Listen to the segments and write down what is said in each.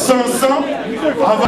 500 avant...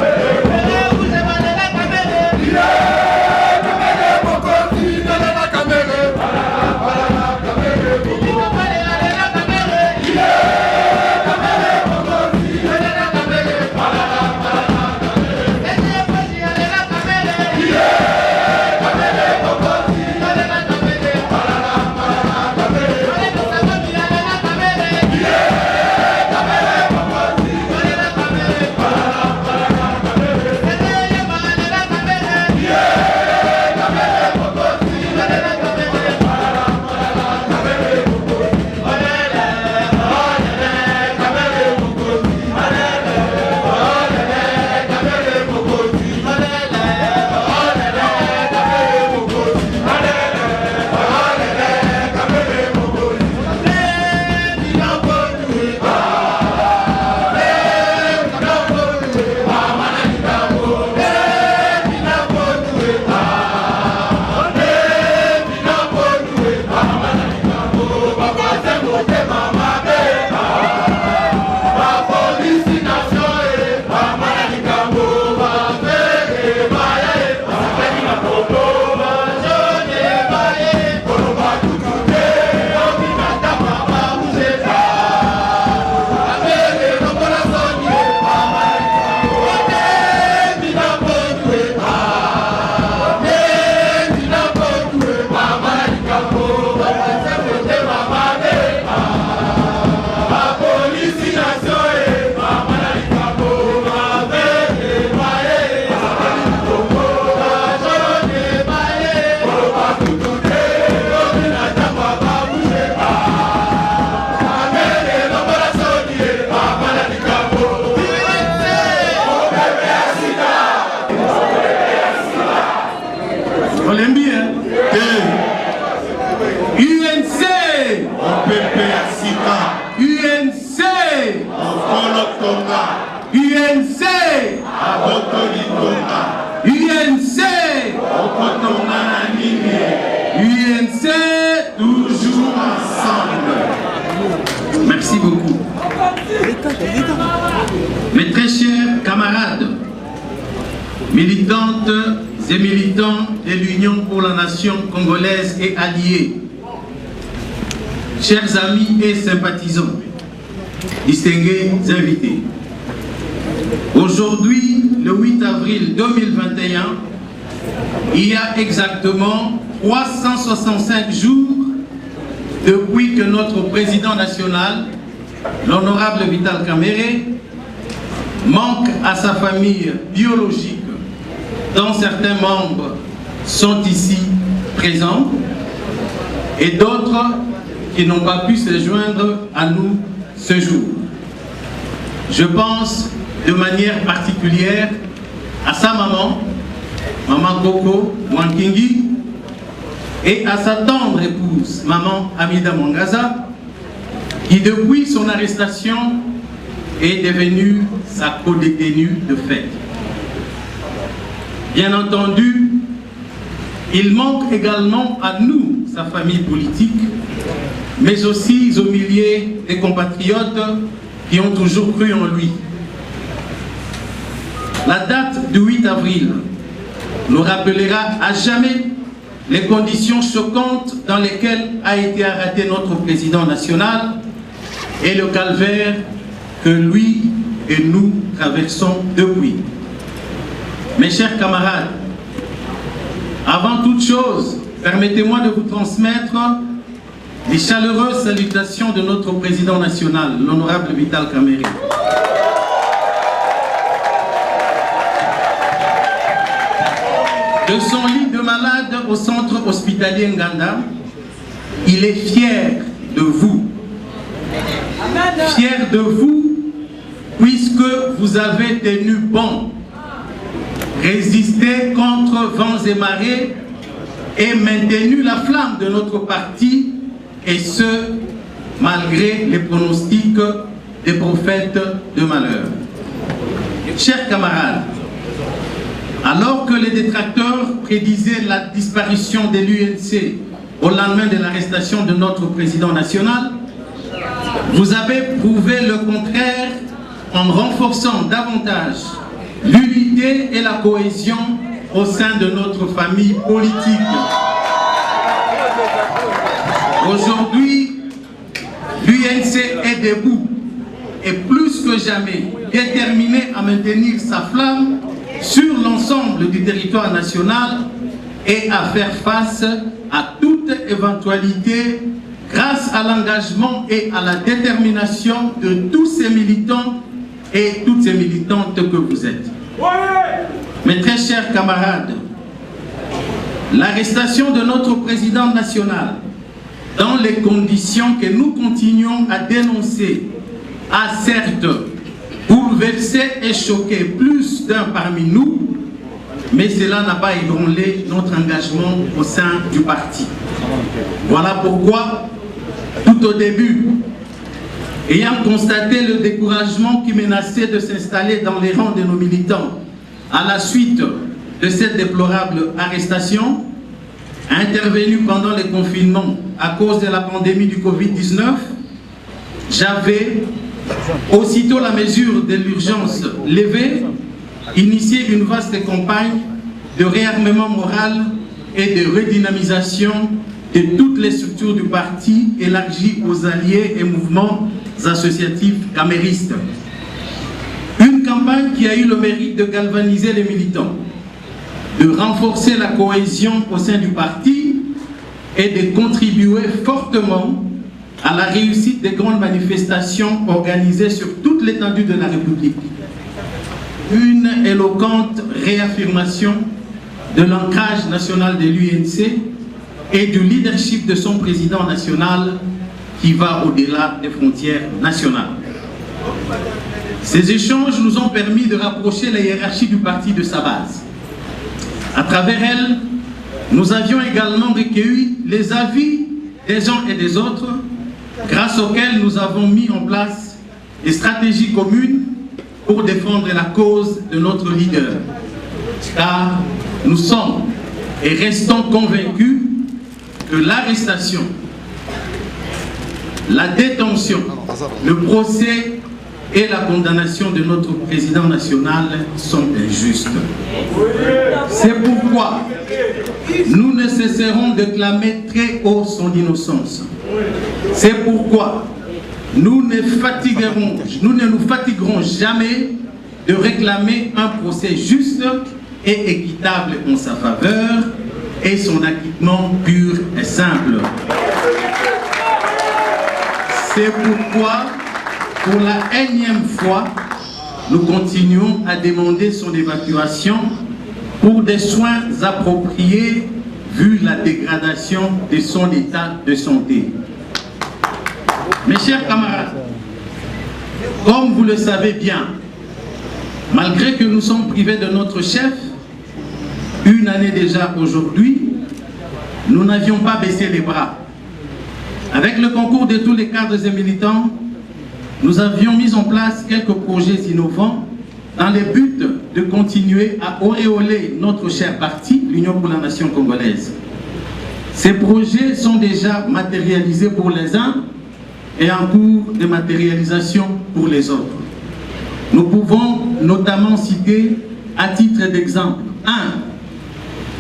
UNC, toujours ensemble. Merci beaucoup. Mes très chers camarades, militantes et militants de l'Union pour la nation congolaise et alliés, chers amis et sympathisants, distingués invités, aujourd'hui, le 8 avril 2021, il y a exactement 365 jours depuis que notre président national, l'honorable Vital Kamerhe, manque à sa famille biologique, dont certains membres sont ici présents, et d'autres qui n'ont pas pu se joindre à nous ce jour. Je pense de manière particulière à sa maman, Maman Coco Mwankingi, et à sa tendre épouse, Maman Amida Mwangaza, qui depuis son arrestation est devenue sa co-détenue de fait. Bien entendu, il manque également à nous, sa famille politique, mais aussi aux milliers de compatriotes qui ont toujours cru en lui. La date du 8 avril nous rappellera à jamais les conditions choquantes dans lesquelles a été arrêté notre président national et le calvaire que lui et nous traversons depuis. Mes chers camarades, avant toute chose, permettez-moi de vous transmettre les chaleureuses salutations de notre président national, l'honorable Vital Kamerhe. De son lit de malade au centre hospitalier Nganda, il est fier de vous. Fier de vous puisque vous avez tenu bon, résisté contre vents et marées et maintenu la flamme de notre parti, et ce, malgré les pronostics des prophètes de malheur. Chers camarades, alors que les détracteurs prédisaient la disparition de l'UNC au lendemain de l'arrestation de notre président national, vous avez prouvé le contraire en renforçant davantage l'unité et la cohésion au sein de notre famille politique. Aujourd'hui, l'UNC est debout et plus que jamais déterminé à maintenir sa flamme sur l'ensemble du territoire national et à faire face à toute éventualité grâce à l'engagement et à la détermination de tous ces militants et toutes ces militantes que vous êtes. Mes très chers camarades, l'arrestation de notre président national dans les conditions que nous continuons à dénoncer a certes bouleversé et choqué plus d'un parmi nous, mais cela n'a pas ébranlé notre engagement au sein du parti. Voilà pourquoi, tout au début, ayant constaté le découragement qui menaçait de s'installer dans les rangs de nos militants à la suite de cette déplorable arrestation, intervenue pendant le confinement à cause de la pandémie du Covid-19, j'avais, aussitôt la mesure de l'urgence levée, initié une vaste campagne de réarmement moral et de redynamisation de toutes les structures du parti élargies aux alliés et mouvements associatifs caméristes. Une campagne qui a eu le mérite de galvaniser les militants, de renforcer la cohésion au sein du parti et de contribuer fortement à la réussite des grandes manifestations organisées sur toute l'étendue de la République. Une éloquente réaffirmation de l'ancrage national de l'UNC et du leadership de son président national qui va au-delà des frontières nationales. Ces échanges nous ont permis de rapprocher la hiérarchie du parti de sa base. À travers elle, nous avions également recueilli les avis des uns et des autres, grâce auxquels nous avons mis en place des stratégies communes pour défendre la cause de notre leader. Car nous sommes et restons convaincus que l'arrestation, la détention, le procès et la condamnation de notre président national sont injustes. C'est pourquoi nous ne cesserons de clamer très haut son innocence. C'est pourquoi nous ne nous fatiguerons jamais de réclamer un procès juste et équitable en sa faveur et son acquittement pur et simple. C'est pourquoi, pour la énième fois, nous continuons à demander son évacuation pour des soins appropriés vu la dégradation de son état de santé. Mes chers camarades, comme vous le savez bien, malgré que nous sommes privés de notre chef, une année déjà aujourd'hui, nous n'avions pas baissé les bras. Avec le concours de tous les cadres et militants, nous avions mis en place quelques projets innovants dans le but de continuer à auréoler notre cher parti, l'Union pour la Nation congolaise. Ces projets sont déjà matérialisés pour les uns et en cours de matérialisation pour les autres. Nous pouvons notamment citer, à titre d'exemple, 1.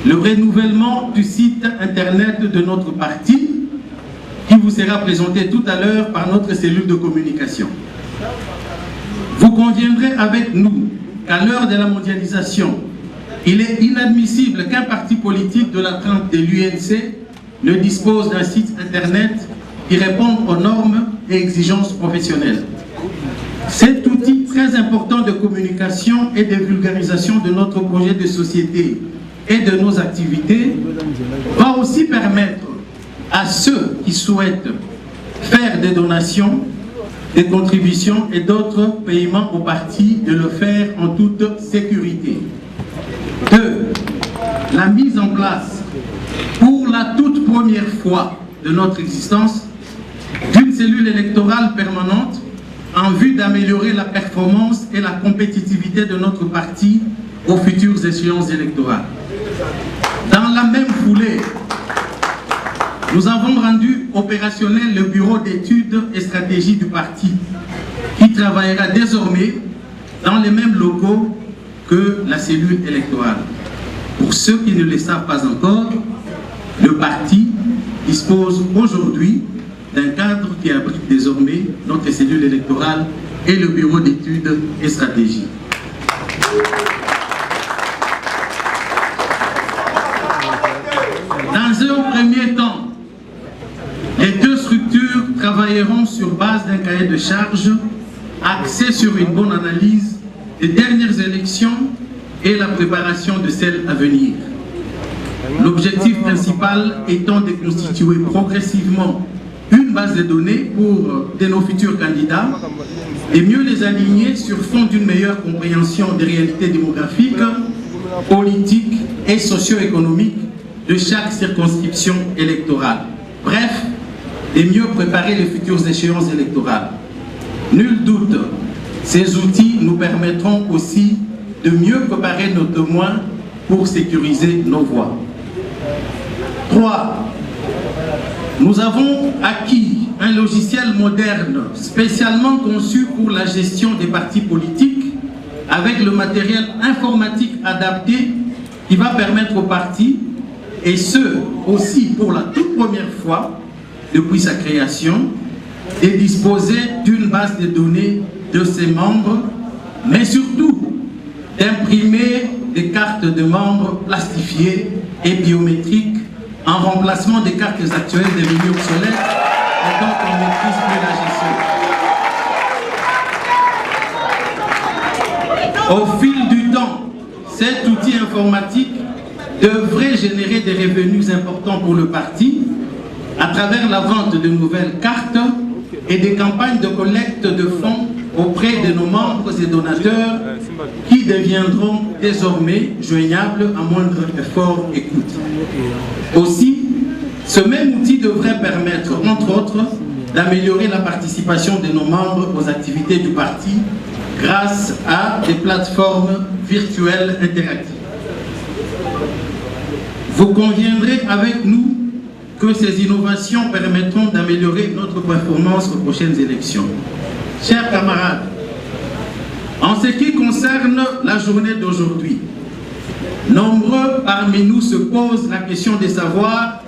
Le renouvellement du site internet de notre parti, qui vous sera présenté tout à l'heure par notre cellule de communication. Vous conviendrez avec nous qu'à l'heure de la mondialisation, il est inadmissible qu'un parti politique de la trempe de l'UNC ne dispose d'un site internet qui réponde aux normes et exigences professionnelles. Cet outil très important de communication et de vulgarisation de notre projet de société et de nos activités va aussi permettre à ceux qui souhaitent faire des donations, des contributions et d'autres paiements au parti de le faire en toute sécurité. 2. La mise en place, pour la toute première fois de notre existence, d'une cellule électorale permanente en vue d'améliorer la performance et la compétitivité de notre parti aux futures échéances électorales. Dans la même foulée, nous avons rendu opérationnel le bureau d'études et stratégies du parti, qui travaillera désormais dans les mêmes locaux que la cellule électorale. Pour ceux qui ne le savent pas encore, le parti dispose aujourd'hui d'un cadre qui abrite désormais notre cellule électorale et le bureau d'études et stratégie. Dans un premier temps, les deux structures travailleront sur base d'un cahier de charges axé sur une bonne analyse des dernières élections et la préparation de celles à venir. L'objectif principal étant de constituer progressivement une base de données de nos futurs candidats et mieux les aligner sur fond d'une meilleure compréhension des réalités démographiques, politiques et socio-économiques de chaque circonscription électorale. Bref, de mieux préparer les futures échéances électorales. Nul doute, ces outils nous permettront aussi de mieux préparer nos témoins pour sécuriser nos voix. 3. Nous avons acquis un logiciel moderne spécialement conçu pour la gestion des partis politiques avec le matériel informatique adapté qui va permettre aux partis, et ce aussi pour la toute première fois depuis sa création, de disposer d'une base de données de ses membres, mais surtout d'imprimer des cartes de membres plastifiées et biométriques en remplacement des cartes actuelles devenues obsolètes et dont on ne maîtrise plus la gestion. Au fil du temps, cet outil informatique devrait générer des revenus importants pour le parti à travers la vente de nouvelles cartes et des campagnes de collecte de fonds auprès de nos membres et donateurs qui deviendront désormais joignables à moindre effort et coût. Aussi, ce même outil devrait permettre, entre autres, d'améliorer la participation de nos membres aux activités du parti grâce à des plateformes virtuelles interactives. Vous conviendrez avec nous que ces innovations permettront d'améliorer notre performance aux prochaines élections. Chers camarades, en ce qui concerne la journée d'aujourd'hui, nombreux parmi nous se posent la question de savoir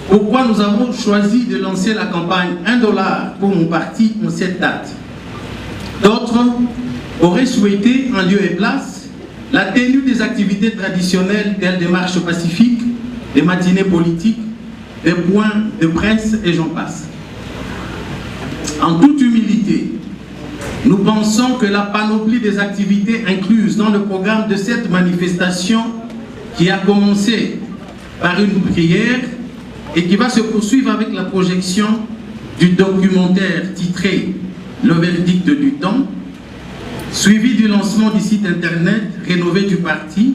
pourquoi nous avons choisi de lancer la campagne 1 $ pour mon parti en cette date. D'autres auraient souhaité, en lieu et place, la tenue des activités traditionnelles telles des marches pacifiques, des matinées politiques, des points de presse et j'en passe. En toute humilité, nous pensons que la panoplie des activités incluses dans le programme de cette manifestation qui a commencé par une prière et qui va se poursuivre avec la projection du documentaire titré « Le verdict du temps », suivi du lancement du site internet rénové du parti,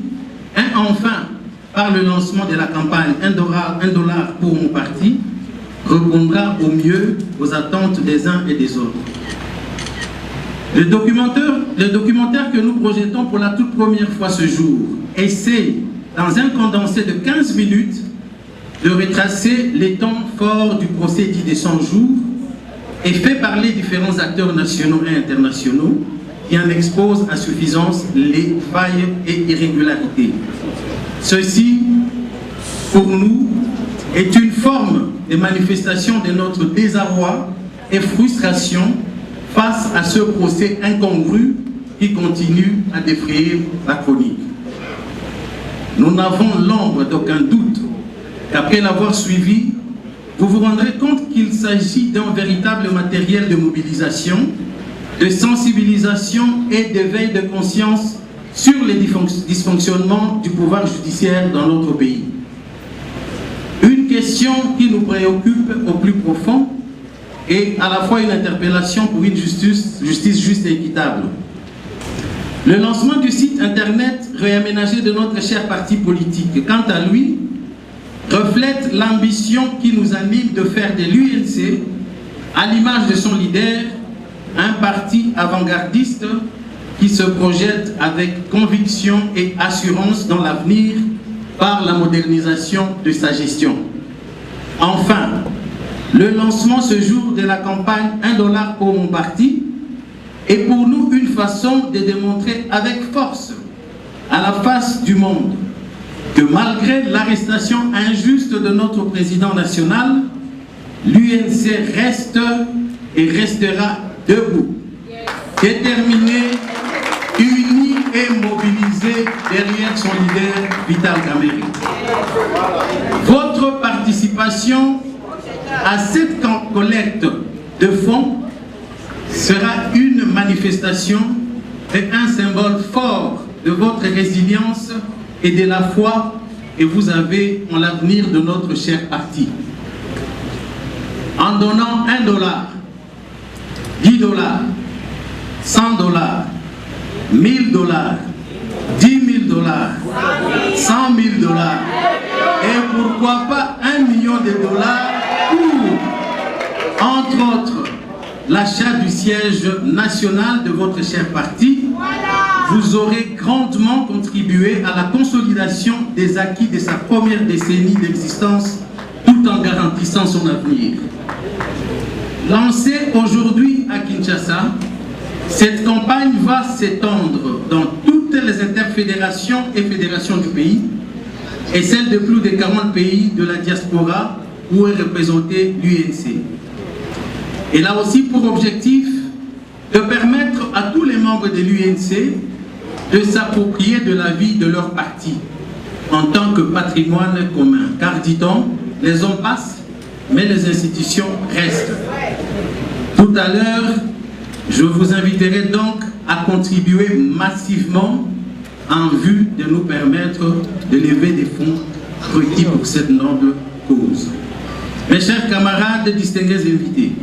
et enfin par le lancement de la campagne 1 $ pour mon parti, répondra au mieux aux attentes des uns et des autres. Le documentaire que nous projetons pour la toute première fois ce jour essaie, dans un condensé de 15 minutes, de retracer les temps forts du procès dit des 100 jours et fait parler différents acteurs nationaux et internationaux qui en exposent à suffisance les failles et irrégularités. Ceci, pour nous, est une forme de manifestation de notre désarroi et frustration face à ce procès incongru qui continue à défrayer la chronique. Nous n'avons l'ombre d'aucun doute qu'après l'avoir suivi, vous vous rendrez compte qu'il s'agit d'un véritable matériel de mobilisation, de sensibilisation et d'éveil de conscience sur les dysfonctionnements du pouvoir judiciaire dans notre pays. Une question qui nous préoccupe au plus profond et à la fois une interpellation pour une justice juste et équitable. Le lancement du site internet réaménagé de notre cher parti politique, quant à lui, reflète l'ambition qui nous anime de faire de l'UNC, à l'image de son leader, un parti avant-gardiste qui se projette avec conviction et assurance dans l'avenir par la modernisation de sa gestion. Enfin, le lancement ce jour de la campagne 1 $ pour mon parti est pour nous une façon de démontrer avec force à la face du monde que malgré l'arrestation injuste de notre président national, l'UNC reste et restera debout, déterminé, uni et mobilisé derrière son leader Vital Kamerhe. Votre participation à cette collecte de fonds sera une manifestation et un symbole fort de votre résilience et de la foi que vous avez en l'avenir de notre cher parti. En donnant $1, $10, $100, $1000, $10 000, $100 000 et pourquoi pas $1 million pour, entre autres, l'achat du siège national de votre cher parti. Vous aurez grandement contribué à la consolidation des acquis de sa première décennie d'existence tout en garantissant son avenir. Lancée aujourd'hui à Kinshasa, cette campagne va s'étendre dans toutes les interfédérations et fédérations du pays et celles de plus de 40 pays de la diaspora où est représentée l'UNC. Elle a aussi pour objectif de permettre à tous les membres de l'UNC de s'approprier de la vie de leur parti en tant que patrimoine commun. Car, dit-on, les hommes passent, mais les institutions restent. Tout à l'heure, je vous inviterai donc à contribuer massivement en vue de nous permettre de lever des fonds requis pour cette noble cause. Mes chers camarades et distingués invités,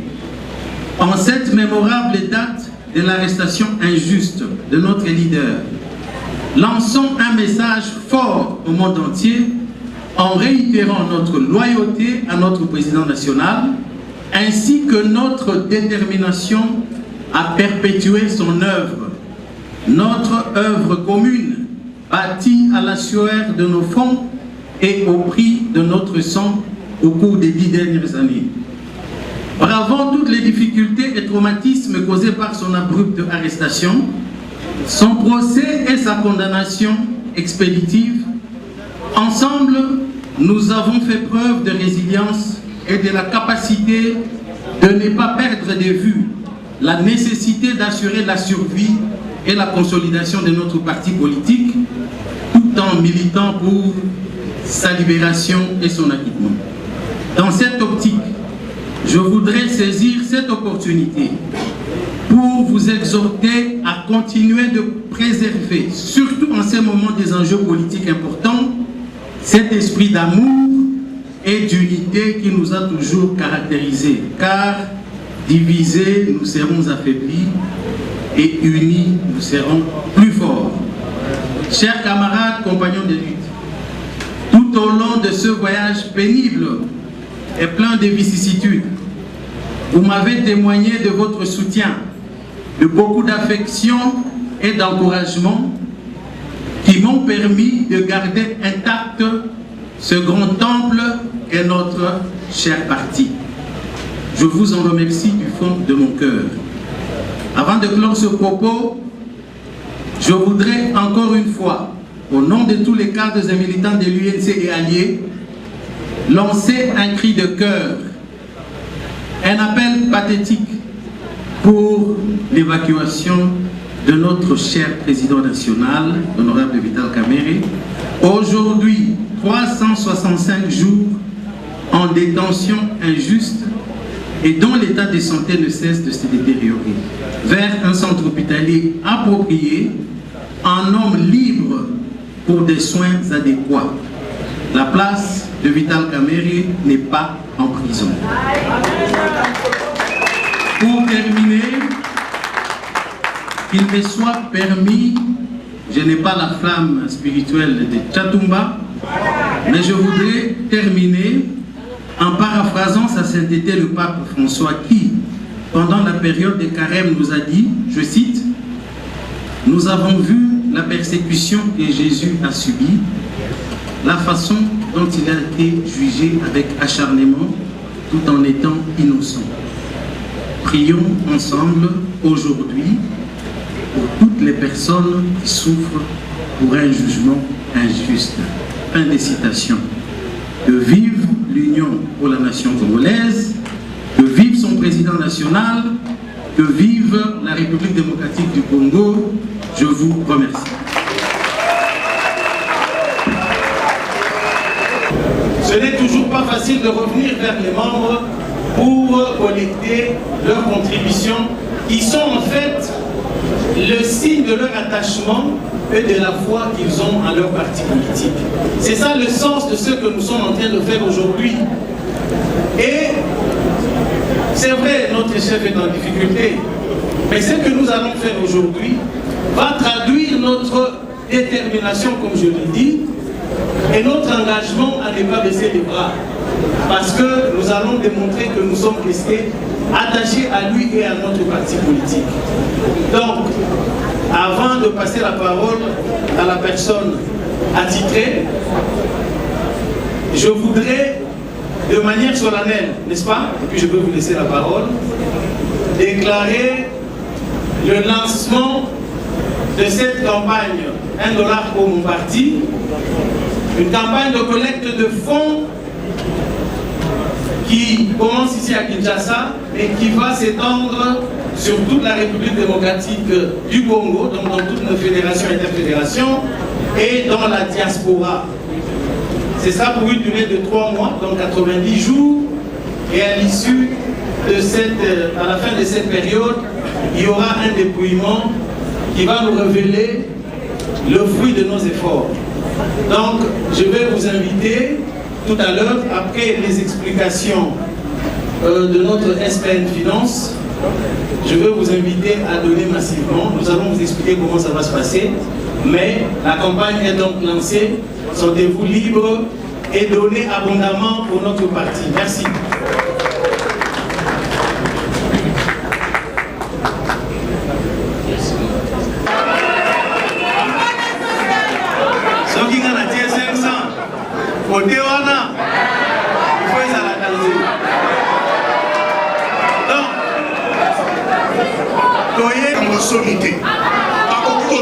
en cette mémorable date de l'arrestation injuste de notre leader, lançons un message fort au monde entier en réitérant notre loyauté à notre président national ainsi que notre détermination à perpétuer son œuvre, notre œuvre commune, bâtie à la sueur de nos fonds et au prix de notre sang au cours des 10 dernières années. Bravant toutes les difficultés et traumatismes causés par son abrupte arrestation, son procès et sa condamnation expéditive, ensemble, nous avons fait preuve de résilience et de la capacité de ne pas perdre de vue la nécessité d'assurer la survie et la consolidation de notre parti politique, tout en militant pour sa libération et son acquittement. Dans cette optique, je voudrais saisir cette opportunité pour vous exhorter à continuer de préserver, surtout en ces moments des enjeux politiques importants, cet esprit d'amour et d'unité qui nous a toujours caractérisés. Car divisés, nous serons affaiblis et unis, nous serons plus forts. Chers camarades, compagnons de lutte, tout au long de ce voyage pénible et plein de vicissitudes, vous m'avez témoigné de votre soutien, de beaucoup d'affection et d'encouragement qui m'ont permis de garder intact ce grand temple qu'est notre cher parti. Je vous en remercie du fond de mon cœur. Avant de clore ce propos, je voudrais encore une fois, au nom de tous les cadres et militants de l'UNC et alliés, lancer un cri de cœur, un appel pathétique pour l'évacuation de notre cher président national, l'honorable Vital Kamerhe, aujourd'hui 365 jours en détention injuste et dont l'état de santé ne cesse de se détériorer, vers un centre hospitalier approprié, un homme libre pour des soins adéquats. La place de Vital Kamerhe n'est pas en prison. Pour terminer, qu'il me soit permis, je n'ai pas la flamme spirituelle de Tchatumba, mais je voudrais terminer en paraphrasant sa sainteté le pape François qui, pendant la période de carême, nous a dit, je cite, « Nous avons vu la persécution que Jésus a subie, la façon dont il a été jugé avec acharnement tout en étant innocent. Prions ensemble aujourd'hui toutes les personnes qui souffrent pour un jugement injuste. Fin des citations. Que vive l'Union pour la nation congolaise, que vive son président national, que vive la République démocratique du Congo. Je vous remercie. Ce n'est toujours pas facile de revenir vers les membres pour collecter leurs contributions qui sont en fait le signe de leur attachement et de la foi qu'ils ont en leur parti politique. C'est ça le sens de ce que nous sommes en train de faire aujourd'hui. Et c'est vrai, notre chef est en difficulté, mais ce que nous allons faire aujourd'hui va traduire notre détermination, comme je l'ai dit, et notre engagement à ne pas baisser les bras. Parce que nous allons démontrer que nous sommes restés attachés à lui et à notre parti politique. Donc, avant de passer la parole à la personne attitrée, je voudrais, de manière solennelle, n'est-ce pas, et puis je peux vous laisser la parole, déclarer le lancement de cette campagne « 1 dollar pour mon parti », une campagne de collecte de fonds qui commence ici à Kinshasa et qui va s'étendre sur toute la République démocratique du Congo, donc dans toutes nos fédérations et interfédérations, et dans la diaspora. C'est ça pour une durée de 3 mois, donc 90 jours, et à l'issue de à la fin de cette période, il y aura un dépouillement qui va nous révéler le fruit de nos efforts. Donc, je vais vous inviter tout à l'heure, après les explications de notre SPN Finance, je vais vous inviter à donner massivement. Nous allons vous expliquer comment ça va se passer. Mais la campagne est donc lancée. Sentez-vous libre et donnez abondamment pour notre parti. Merci.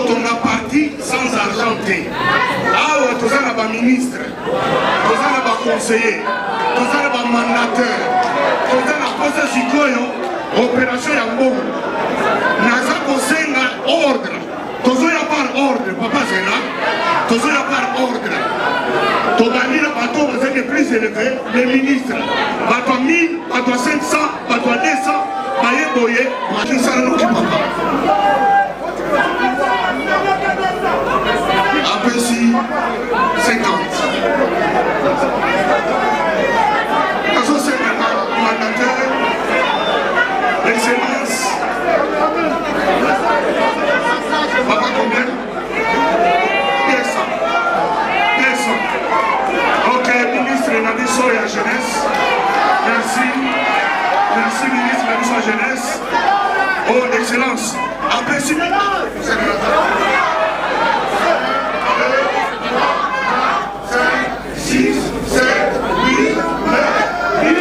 On a parti sans argent. Ah, tous les ministres, tous les conseillers, tous les mandateurs, tous les postes de opération Yambo. Naza Kosenga ordre. Tous les par ordre, papa Zena, tous les par ordre. Tobani le bateau, vous êtes plus élevé, les ministres. Bateau 1000, bateau 500, bateau 200, bateau boye, bateau 100, APC 50. Parce c'est un mandataire, l'excellence. Papa combien? 200. Ok, ministre Nabiso et la jeunesse. Merci. Merci, ministre Nabiso et la jeunesse. Oh, excellence. APC. 6, 7, 8, 9, 10.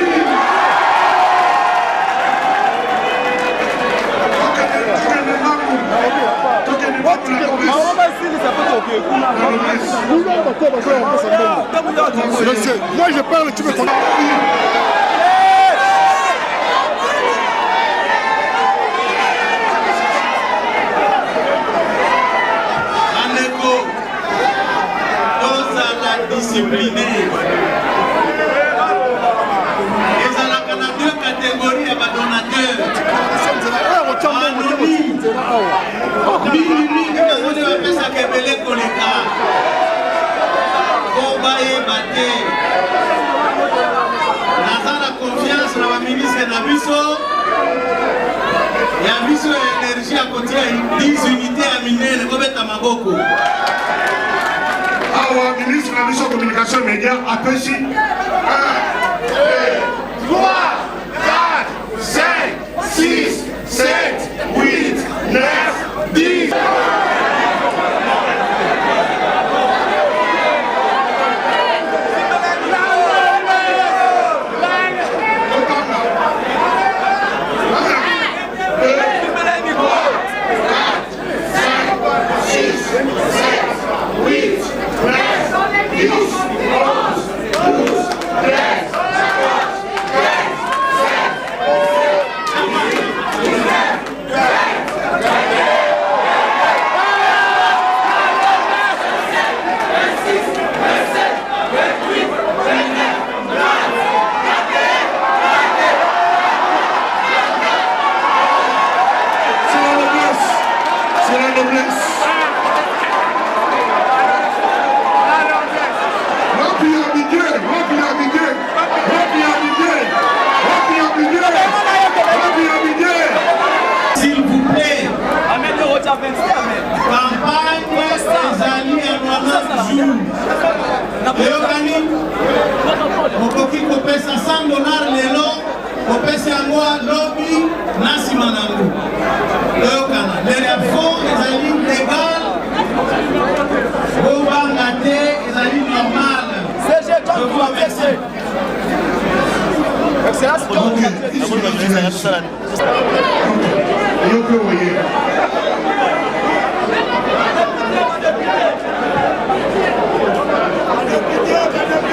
Moi je parle, tu me connais. Discipliné. Ils ont la deux catégories de donateurs. Anonyme. la confiance dans la ministre Nabiso. Et Nabiso énergie à côté 10 unités à miner le Gobet Tamagoko. Awa ministre de la mission communication et médias APC 1, 2, 3, 4, 5, 6, 7, 8, 9, 10. jeunesse. S'il vous plaît, campagne ezali ya 90 jours. Eyokani okoki kopesa $100 lelo kopesa yango lobi na nsima nango. Eyokana les fonds ezali légal kobanga te ezali normal. Je vous remercie.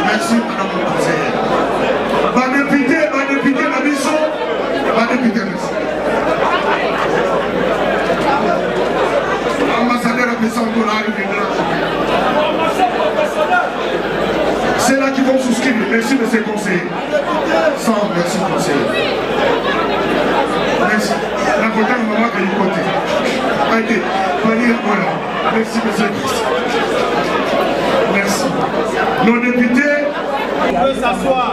Merci, madame la conseillère. Ma député, la mission, ma députée, merci. Ambassadeur de $100 c'est là qu'ils vont souscrire. Merci, monsieur le conseiller. Merci, conseiller. Merci. La côté de maman qui est côté. Allez, voilà. Merci, monsieur le conseiller. Merci. Nos députés. On peut s'asseoir,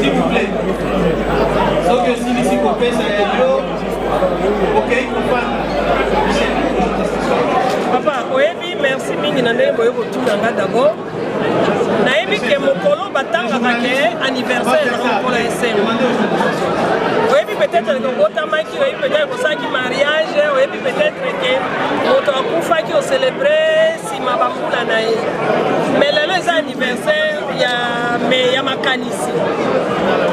s'il vous plaît. Sauf que si ici qu'on fait ça, ok, Papa, oyebi merci mingi na ndenge boye kotuna d'abord. Nayebi ke mokolo batangaka ke anniversaire na mokolo ya esengo. Oyebi peut-être que botamaki, oyebi peut-être kosalaki mariage, oyebi peut-être ke moto akufaki océlébré nsima bambula na ye. Mais lelo eza anniversaire ya makanisi.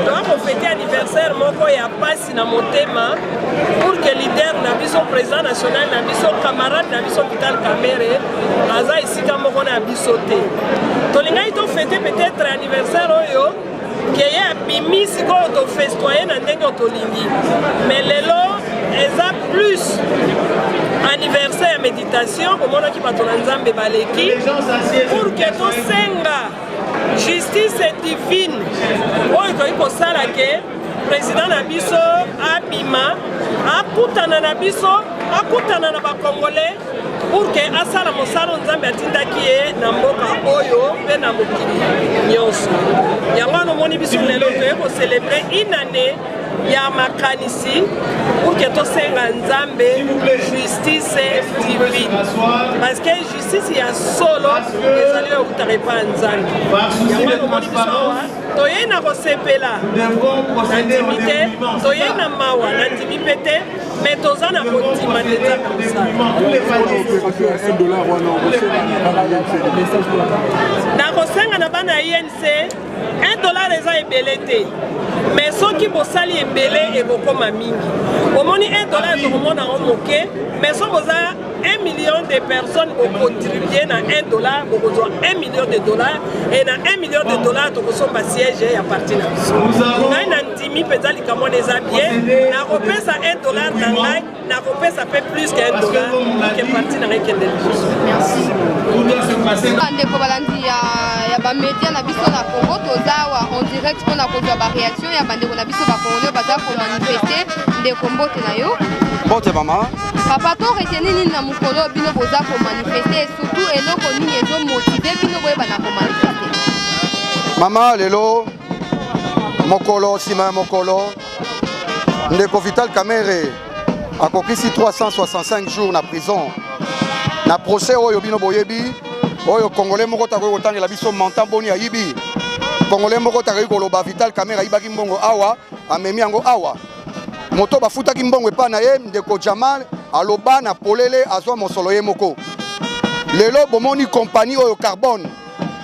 Toa kofete anniversaire moko ya pasi na motema pour que leader na biso président national na biso camarade na biso Vital Kamerhe aza esika moko na biso te. Tolingai to fete peut-être anniversaire oyo keye abimi sikoyo tofestoye na ndenge tolingi. Mais lelo eza plus anniversaire ya méditation komonaki bato na Nzambe baleki pour que tosenga justice divine oyo toyi kosala ke président na biso abima akutana na biso akutana na bakongolais pour que asala mosala Nzambe atindaki ye na mboka oyo mpe na mokili nyonso. Yango wana omoni biso lelo toye kocelebre une année ya makanisi pour que tosenga Nzambe justice divine. Parce que justice ya solo ezali eutaka epa Nzambe. Yango wana omoni biso awa toye na kosepela na ndimi te, toye na mawa na ndimi mpe te, mais toza na kondima te eza komosala. Na kosenga na bana ya INC $1 eza ebele te, mais soki bosali ebele ekokoma mingi. Omoni $1 tokomona yango moke, mais so boza 1 million de personnes okontribue na $1, bokozwa $1 million et na $1 million tokosomba siège ya parti na biso. Ngai na ndimi mpenza likambo wana eza bien, nakopesa $1 na ngai, nakopesa pe plus que $1 ke parti na ngai kende liboso. Ndeko balandi ya bamedia na biso na Congo tozawa en direct mpona kozwa baréaction ya bandeko na biso bakongolais baza komanifeste ndeko mbote na yo. Mbote mama. Papa to reteni nini na mokolo bino boza komanifeste surtout eloko nini ezomotive bino boyeba na komanifeste? Mama lelo mokolo nsima ya mokolo ndeko Vital Kamerhe akokisi 365 jours na prison na procès oyo bino boyebi oyo congolais moko takoki kotangela biso montant boni ayibi congolais moko takoki koloba Vital Kamerhe ayibaki mbongo awa amemi yango awa moto bafutaki mbongo epa na ye ndeko Jamal aloba na polele azwa mosolo ye moko lelo bomoni compagnie oyo Carbone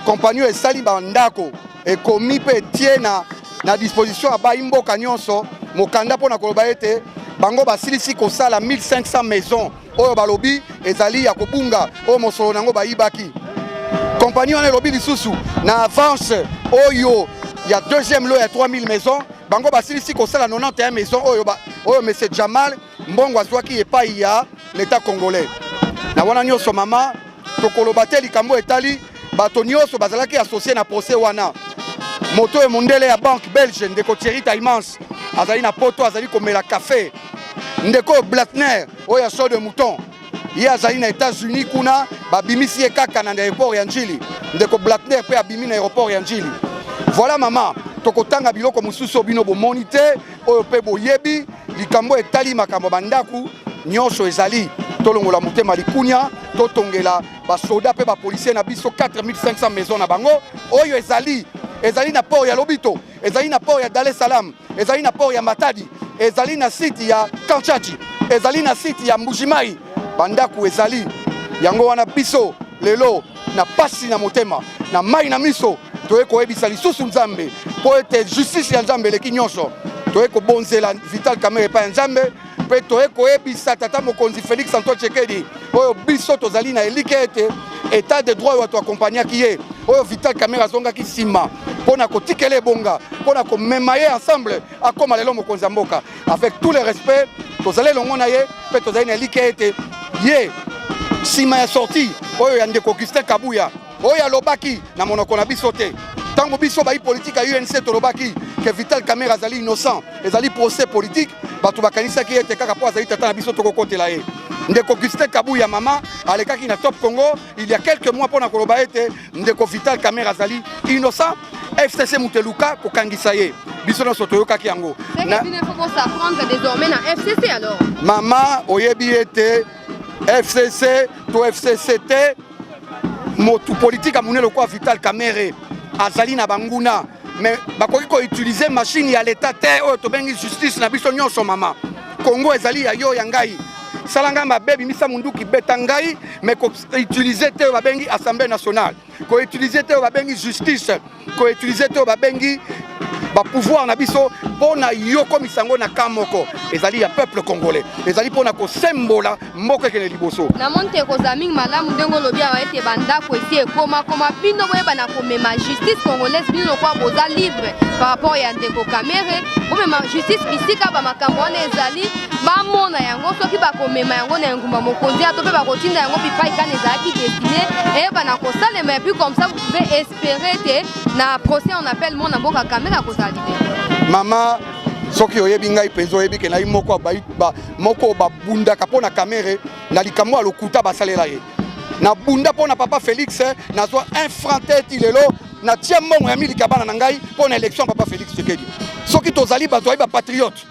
compagnie esali bandako ekomi pe tie na disposition abayi mboka nyonso mokanda mpona koloba ete bango basilisi kosala 1500 maisons oyo balobi ezali ya kobunga oyo mosolo nango bayibaki compagnie wana elobi lisusu na avance oyo ya deuxième lot ya 3000 maisons bango basilisi kosala 91 maisons oyo monsieur Jamal mbongo azwaki epai ya l'état congolais na wana nyonso mama tokoloba te likambo etali bato nyonso bazalaki associé na procès wana moto e mondele ya banque belge ndeko Thierry Taimans azali na poto azali komela café ndeko Blatner oyo ya chaud de mouton ye azali na États-Unis kuna babimisi ye kaka na aéroport ya Njili ndeko Blackner pe abimi na aéroport ya Njili. Voilà maman tokotanga biloko mususu bino bomoni te oyo pe boyebi likambo etali makambo bandaku nyonso ezali tolongola motema likunya totongela basoda pe bapolisier na biso 4500 maisons na bango oyo ezali na port ya Lobito, ezali na port ya Dar es Salaam, ezali na port ya Matadi, ezali na site ya Kanchachi, ezali na site ya Mbujimai. Bandaku ezali yango wana biso lelo na pasi na motema na mai na miso toye koyebisa lisusu Nzambe po ete justice ya Nzambe leki nyonso toye kobonzela Vital Kamerhe pa ya Nzambe pe toye koyebisa tata mokonzi Félix Antoine Tshisekedi oyo biso tozali na elike ete état de droit wato accompagner ye oyo Vital Kamerhe azongaki nsima mpona kotikela ebonga mpona komema ye ensemble akoma lelo mokonzi ya mboka avec tout le respect tozali elongo na ye mpe tozali na elike ete ye nsima ya sorti oyo ya ndeko Augustin Kabuya oyo alobaki na monoko na biso te ntango biso bayi politike ya UNC tolobaki ke Vital Kamerhe azali innocent ezali procès politique bato bakanisaki ete kaka po azali tata na biso tokokotela ye ndeko Augustin Kabuya mama alekaki na Top Congo il y a quelques mois mpona koloba ete ndeko Vital Kamerhe azali innocent FCC Muteluka kokangisa ye biso nyonso toyokaki yango mama oyebi ete FCC to FCC te motu politique amunelo kwa Vital Kamerhe azali na banguna mais bakoki ko utiliser machine ya l'état te oyo tobengi justice na biso nyonso mama Congo ezali ya yo ya ngai salanga mabebi misa munduki beta ngai mais ko utiliser te babengi Assemblée nationale ko utiliser te babengi justice ko utiliser te babengi ba pouvoir na biso pona yoko misango na kamoko ezali ya peuple congolais ezali pona ko sembola mboka kene liboso na monte ko zaming malamu ndengo lobia wa ete banda ko esi ekoma bino boyeba na komema justice congolaise bino kwa boza libre par rapport ya ndeko Kamerhe bomema justice bisika ba makambo wana ezali bamona yango soki bakomema yango na ngumba mokonzi ato pe bakotinda yango bipai kana ezalaki destiné eyeba na kosalema et puis comme ça vous pouvez espérer te na procès on appelle mona mboka Kamerhe akozala libéré mama soki oyebi ngai penzo oyebi ke nayi moko moko babundaka mpona Kamerhe na likambo ya lokuta basalela ye na bunda mpona papa Félix nazwa un franc te lelo na tia mbongo ya milika bana na ngai mpona élection papa Félix Tshisekedi soki tozali bato ayi bapatriote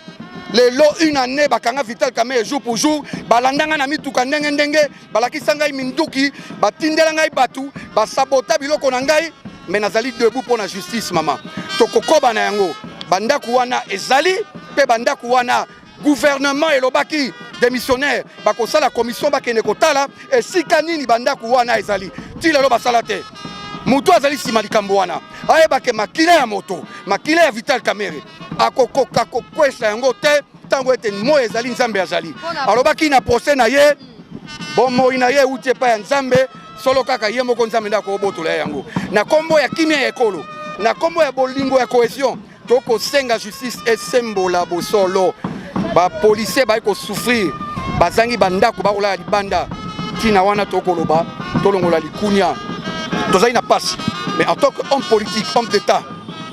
lelo une année bakanga Vital Kamerhe jour pour jour balandanga na mituka ndenge balakisa ngai minduki batindela ngai batu basabota biloko na ngai mais nazali debout mpona justice mama tokokoba na yango bandaku wana ezali pe bandaku wana gouvernement elobaki démissionnaire bakosala commission bakende kotala esika nini bandaku wana ezali ti lelo basala te mutu azali nsima likambo wana ayebake makila ya moto makila ya Vital Kamerhe akokoka kokwesa yango te ntango ete moi ezali Nzambe azali alobaki na procès na ye bomoi na ye euti epai ya Nzambe solo kaka ye moko Nzambe nde akobotola yango na kombo ya kimia ya ekolo na kombo ya bolingo ya cohésion tokosenga justice esembola bosolo bapolisier baye kosouffrir bazangi bandako bakolala libanda ntina wana tokoloba tolongola likunya tozali na pasi mais en tant qu'homme politique homme d'état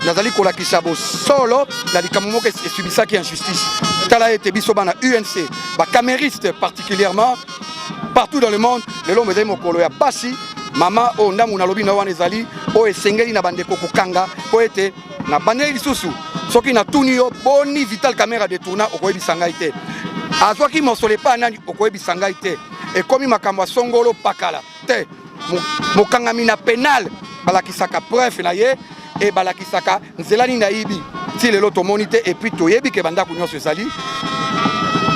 nazali kolakisa bosolo na likambo moko esubisaki injustice tala ete biso bana UNC bacameriste particulièrement partout dans le monde lelo ezali mokolo ya pasi mama o ndamu nalobi na wana ezali o esengeli na bandeko kokanga po ete na bandeli lisusu soki na tuni yo boni Vital Kamerhe detourna okoyebisa ngai te azwaki mosolo epai nani okoyebisa ngai te ekomi makambo ya songolo pakala te mokangami na penal balakisaka preuve na ye e balakisaka nzela nini nayibi ti lelo tomoni te et puis toyebi ke bandako nyonso ezali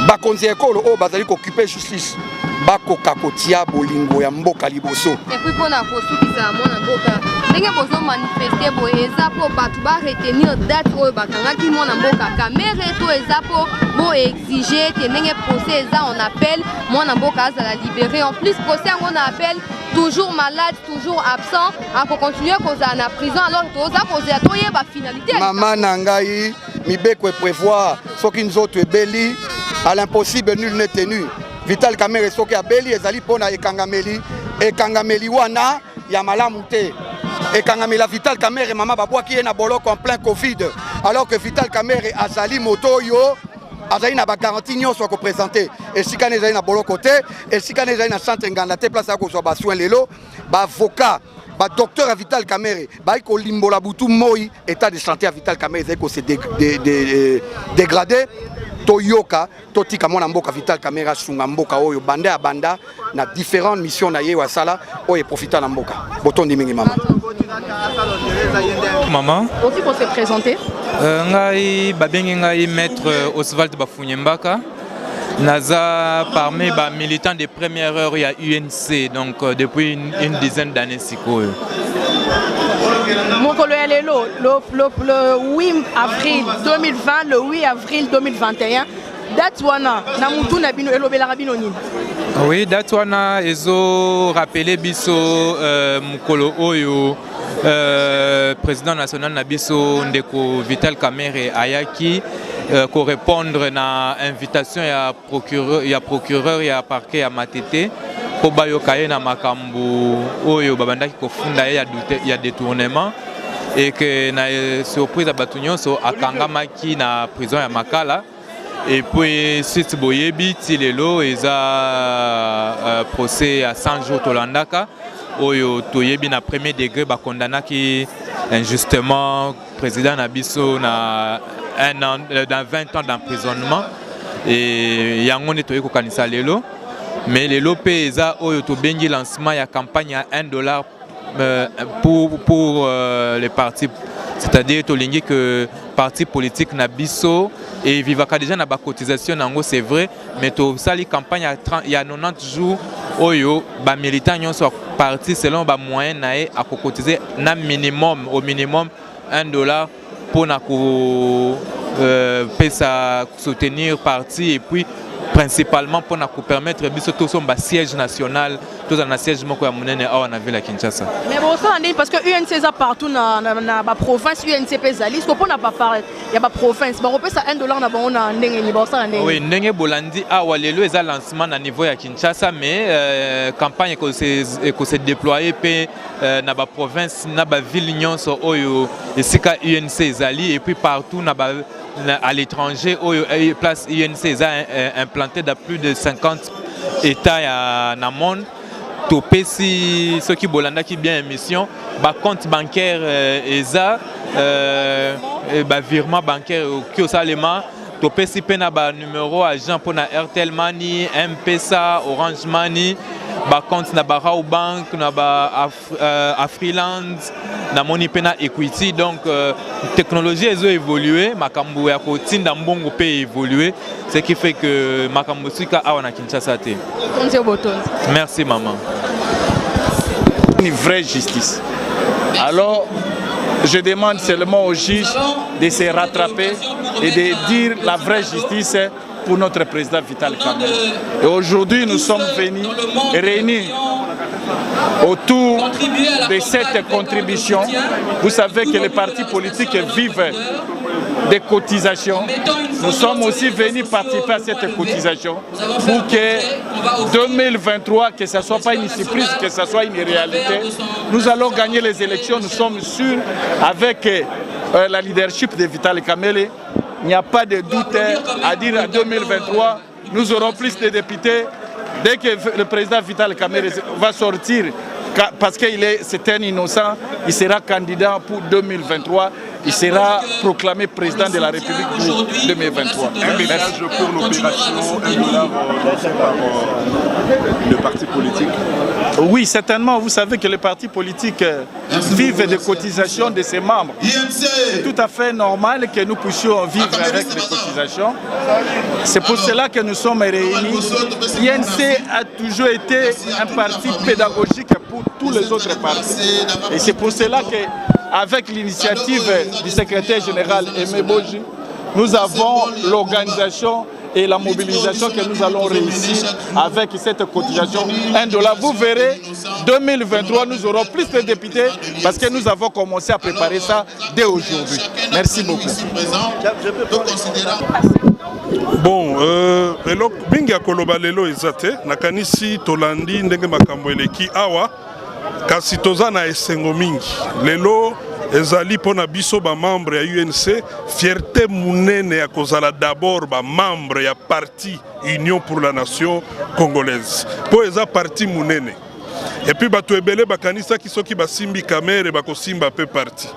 bakonzi ya ekolo oyo bazali kooccupe justice bakoka kotia bolingo ya mboka liboso epuis mpona kosukisa mwana mboka ndenge bozomanifeste boye eza mpo bato baretenir date oyo bakangaki mwana mboka Kamerhe to eza mpo boexige ete ndenge procès eza on appelle mwana mboka azala libéré en plus procès yango na appel toujours malade toujours absent akocontinue kozala na prison alors toza kozela toyeba finalité mama na ngai mibeko eprévoir soki nzoto ebeli à l'impossible nul n'est tenu Vital Kamerhe soki abeli ezali mpona ekangameli wana ya malamu te ekangamela Vital Kamerhe mama babwaki ye na boloko en plein Covid alors que Vital Kamerhe azali moto oyo azali na ba garantie nyonso ko présenter et si kana ezali na bolo côté et si kana ezali na centre nganda te place ko so ba soin lelo ba avocat ba docteur à Vital Kamerhe ba ko limbola butu moi état de santé à Vital Kamerhe ko se dégradé toyoka totika mwana mboka Vital Kamerhe sunga mboka oyo banda ya banda na différentes missions na ye wa sala oyo profita na mboka botondi mingi mama maman aussi pour se présenter ngai babengi ngai maître Oswald Bafunyembaka naza parmi les militants de première heure il y a UNC donc depuis une dizaine d'années sikoyo mokolo ya lelo le 8 avril 2020 le 8 avril 2021 date wana na mutu na bino elobelaka bino nini oui date wana ezo rappeler biso mokolo oyo président national na biso ndeko Vital Kamerhe ayaki ko répondre na invitation ya procureur ya parquet ya Matete po bayoka ye na makambo oyo babandaki kofunda ye ya détournement et que na surprise ya bato nyonso akangamaki na prison ya Makala et puis suite boyebi ti lelo eza procès à 100 jours tolandaka oyo toyebi na premier degré bakondamnaki injustement président na biso na 1 an dans 20 ans d'emprisonnement et yango nde toyei kokanisa lelo mais lelo pe eza oyo tobengi lancement ya campagne à $1 pour les partis, c'est-à-dire tolingi que parti politique na biso et vivaka déjà na ba cotisation nango c'est vrai mais to sali campagne il y a 90 jours oyo ba militant nyonso parti selon ba moyen nae a cotiser na minimum au minimum $1 pour na ko soutenir parti et puis principalement pour nous permettre de tout son siège national, tout un siège moko ya munene awa na ville ya Kinshasa. Mais bon ça parce que UNC est partout na ba province UNC pezali, ce qu'on n'a pas parlé, il y a ba province, ba repesa $1 na ba on ndenge ni ba ça ndenge. Oui, ndenge bolandi awa lelo eza lancement na niveau ya Kinshasa mais campagne ko se déployer pe na ba province na ba ville nyonso oyo esika UNC ezali et puis partout na ba à l'étranger, place INC est implanté dans plus de 50 États dans le monde. Topesi ceux qui bolanda qui bien émission, compte bancaire ESA, virement bancaire qui au salema. Topesi pena numéro agent pour na Airtel Money, M-Pesa, Orange Money, compte na Raw Bank, na Afriland, na Money Pena Equity. Donc technologie a évolué, makambo ya kotinda mbongo pe évolué, ce qui fait que makambo sika awa na Kinshasa te. Merci maman. Une vraie justice. Alors je demande seulement aux juges de se rattraper et de dire la vraie justice pour notre président Vital Kamerhe. Et aujourd'hui, nous sommes venus réunis autour de cette contribution. Vous savez que les partis politiques vivent des cotisations. Nous sommes aussi venus participer à cette cotisation pour que 2023, que ce ne soit pas une surprise, que ce soit une réalité, nous allons gagner les élections. Nous sommes sûrs avec la leadership de Vital Kamerhe. Il n'y a pas de doute à dire en 2023, nous aurons plus de députés. Dès que le président Vital Kamerhe va sortir, parce c'est un innocent, il sera candidat pour 2023. Il sera proclamé président de la République pour 2023. Un message pour l'opération $1 lancée par le parti politique. Oui, certainement. Vous savez que les partis politiques vivent des cotisations de ses membres. C'est tout à fait normal que nous puissions vivre avec les cotisations. C'est pour cela que nous sommes réunis. INC a toujours été un parti pédagogique pour tous les autres partis. Et c'est pour cela que avec l'initiative du secrétaire général Aimé Boji, nous avons l'organisation et la mobilisation que nous allons réussir avec cette cotisation $1. Vous verrez, 2023, nous aurons plus de députés parce que nous avons commencé à préparer ça dès aujourd'hui. Merci beaucoup. Bon, elok bingi akoloba lelo ezate nakanisi tolandi ndenge makambo eleki awa kasi toza na esengo mingi lelo ezali pona biso ba membre ya UNC fierté munene ya kozala d'abord ba membre ya parti Union pour la Nation congolaise po eza parti munene et puis bato ebele bakanisa ki soki basimbi kamere bakosimba pe parti.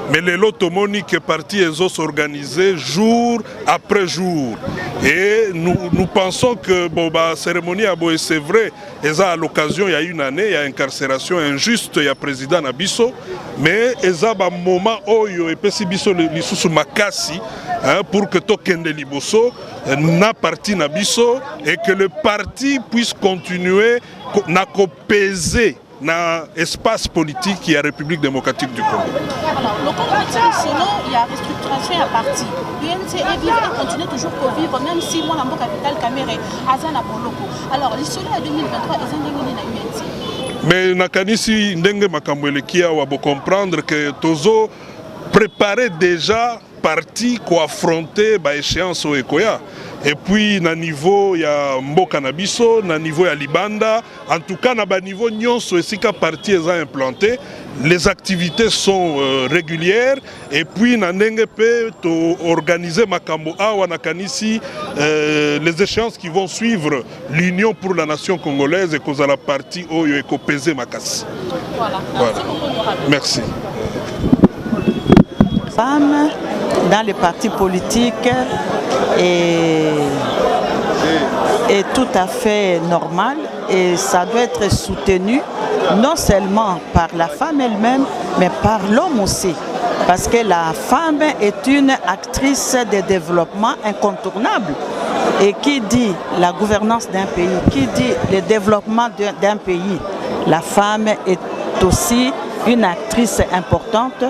Mais les lots moniques partis s'organiser jour après jour. Et nous pensons que la cérémonie à Boé, c'est vrai, à l'occasion, il y a une année, il y a incarcération injuste, il y a président Nabiso, mais il y a un moment où il y a Biso Lisusu Makasi pour que Tokende Liboso n'a parti Nabiso et que le parti puisse continuer à peser dans l'espace politique qui est la République démocratique du Congo. Alors, le Congo, sinon, il y a restructuration à parti. L'UNC est vivre et continue toujours pour vivre, même si moi, la capitale Caméré, Azana Boloko. Alors, les soleils à 2023, ils ont gagné la UNC. Mais nakanisi ndenge makambwelekia wa bo comprendre que tozo préparer déjà parti ko affronter ba échéance au Ekoya. Et puis na niveau ya mboka na biso, na niveau ya Libanda, en tout cas na ba niveau nyonso esika parti eza implanté, les activités sont régulières et puis na ndenge pe to organiser makambo awa na kanisi les échéances qui vont suivre l'Union pour la Nation congolaise et kozala parti oyo ekopese makasi. Voilà. Merci. Femmes dans les partis politiques est tout à fait normal et ça doit être soutenu non seulement par la femme elle-même mais par l'homme aussi, parce que la femme est une actrice de développement incontournable et qui dit la gouvernance d'un pays, qui dit le développement d'un pays, la femme est aussi une actrice importante,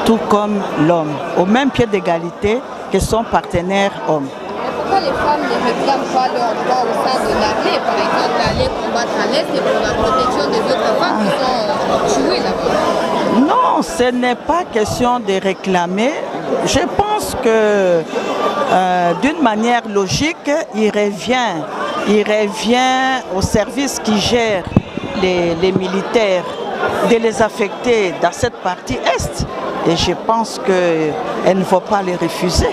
tout comme l'homme, au même pied d'égalité que son partenaire homme. Pourquoi les femmes ne réclament pas leur droit au sein de l'armée, par exemple, aller combattre à l'Est et pour la protection des autres femmes qui sont jouées là-bas? Non, ce n'est pas question de réclamer. Je pense que d'une manière logique, il revient au service qui gère les militaires de les affecter dans cette partie Est. Et je pense qu'elle ne va pas les refuser.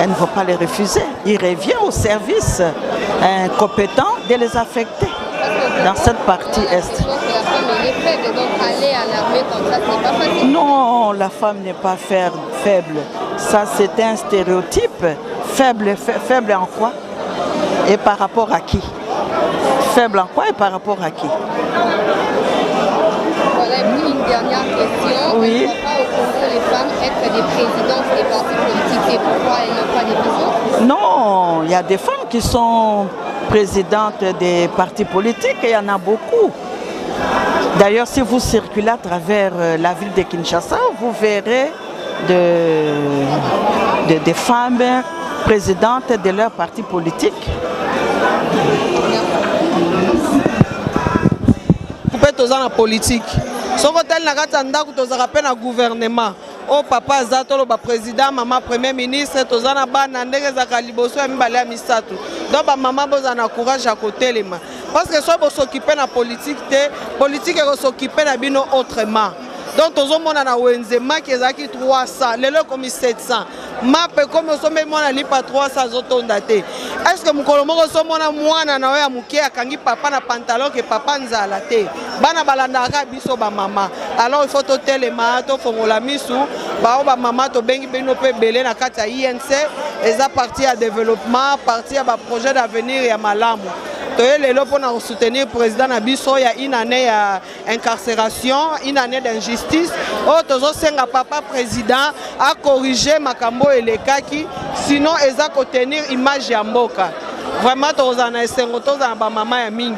Elle ne va pas les refuser. Il revient au service compétent de les affecter dans cette partie Est. Non, la femme n'est pas faible. Ça, c'est un stéréotype. Faible en quoi? Et par rapport à qui? Faible en quoi et par rapport à qui? Voilà, une dernière question. Oui. Elles ne vont pas au Congo, les femmes, être des présidentes des partis politiques et pourquoi elles n'ont pas des visions? Non, il y a des femmes qui sont présidentes des partis politiques et il y en a beaucoup. D'ailleurs, si vous circulez à travers la ville de Kinshasa, vous verrez des femmes présidentes de leur parti politique. Toza na politique soko tel na kati ndako tozaka pe na gouvernement o papa azatolo ba président maman premier ministre toza na bana ndenge zaka liboso ya mibale ya misato donc ba maman boza na courage à kotelema parce que so bo s'occuper na politique te politique ko s'occuper na bino autrement. Donc tozomona na wenzema ki ezaki 300 lelo komi 700 mape comme osombe mwana lipa 300 zotonda te. Est-ce que mukolo moko somona mwana na ya muke akangi papa na pantalon ke papa nzala te bana balandaka biso ba mama. Alors il faut totelema to fongola misu ba ba mama to bengi bino pe belé na kati ya INC eza parti ya développement parti ya ba projet d'avenir ya malamu. Lelo pour soutenir le président Nabiso, il y a une année d'incarcération, une année d'injustice. Tozo senga papa président a corrigé Makambo et les Kaki, sinon ils ont tenir image ya mboka. Vraiment tozo na esengo tozo na ba mama ya mingi.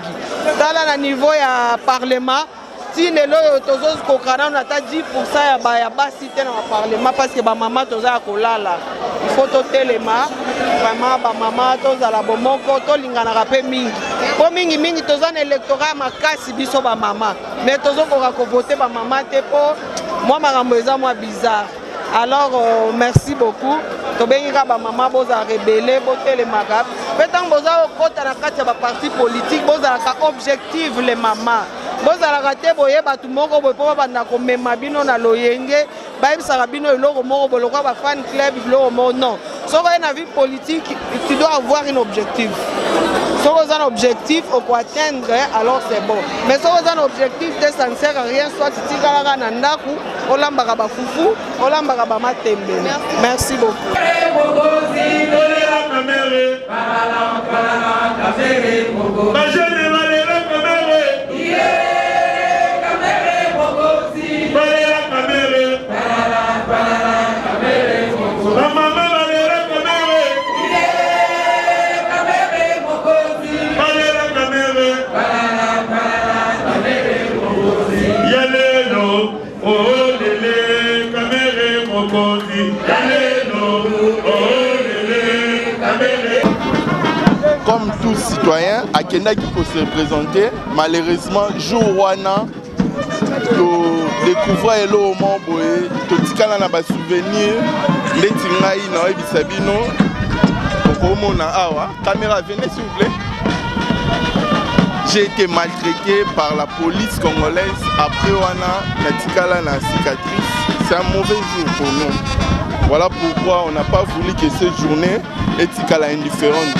Tala na niveau ya parlement. Si lelo tozo kokana na ta 10% ya basi te na parlement parce que ba mama tozo ya kolala. Il faut totelema vraiment ba mama tozo la bomoko to lingana rapé mingi. Po mingi mingi tozo na électorat makasi biso ba mama. Mais tozo ko voter ba mama te po moi makambo eza moi bizarre. Alors merci beaucoup. Tobenga ba mama boza rebelle botelema kap. Petan boza kota na kati ya ba parti politique boza ka objectif les mamas. bozalaka te boye bato moko boye mpo babanda komema bino na loyenge bayebisaka bino eloko moko boye lokwa bafan club biloko moko non soki oye na vie politique tu dois avoir un objectif soki oza na objectif okoatteindre alors c'est bon mais soki oza na objectif te ça ne sert à rien soit titikalaka na ndaku olambaka bafufu olambaka bamatembe merci beaucoup. Comme tous citoyens, à Kenda qui peut se représenter, malheureusement, jour wana, découvrir le moment boye, to tikala na ba souvenir, ndeti ngai na oyebisa bino, okomo na awa, caméra venez s'il vous plaît. J'ai été maltraité par la police congolaise après wana na tikala na cicatrice. C'est un mauvais jour pour nous. Voilà pourquoi on n'a pas voulu que cette journée ait tikala indifférente.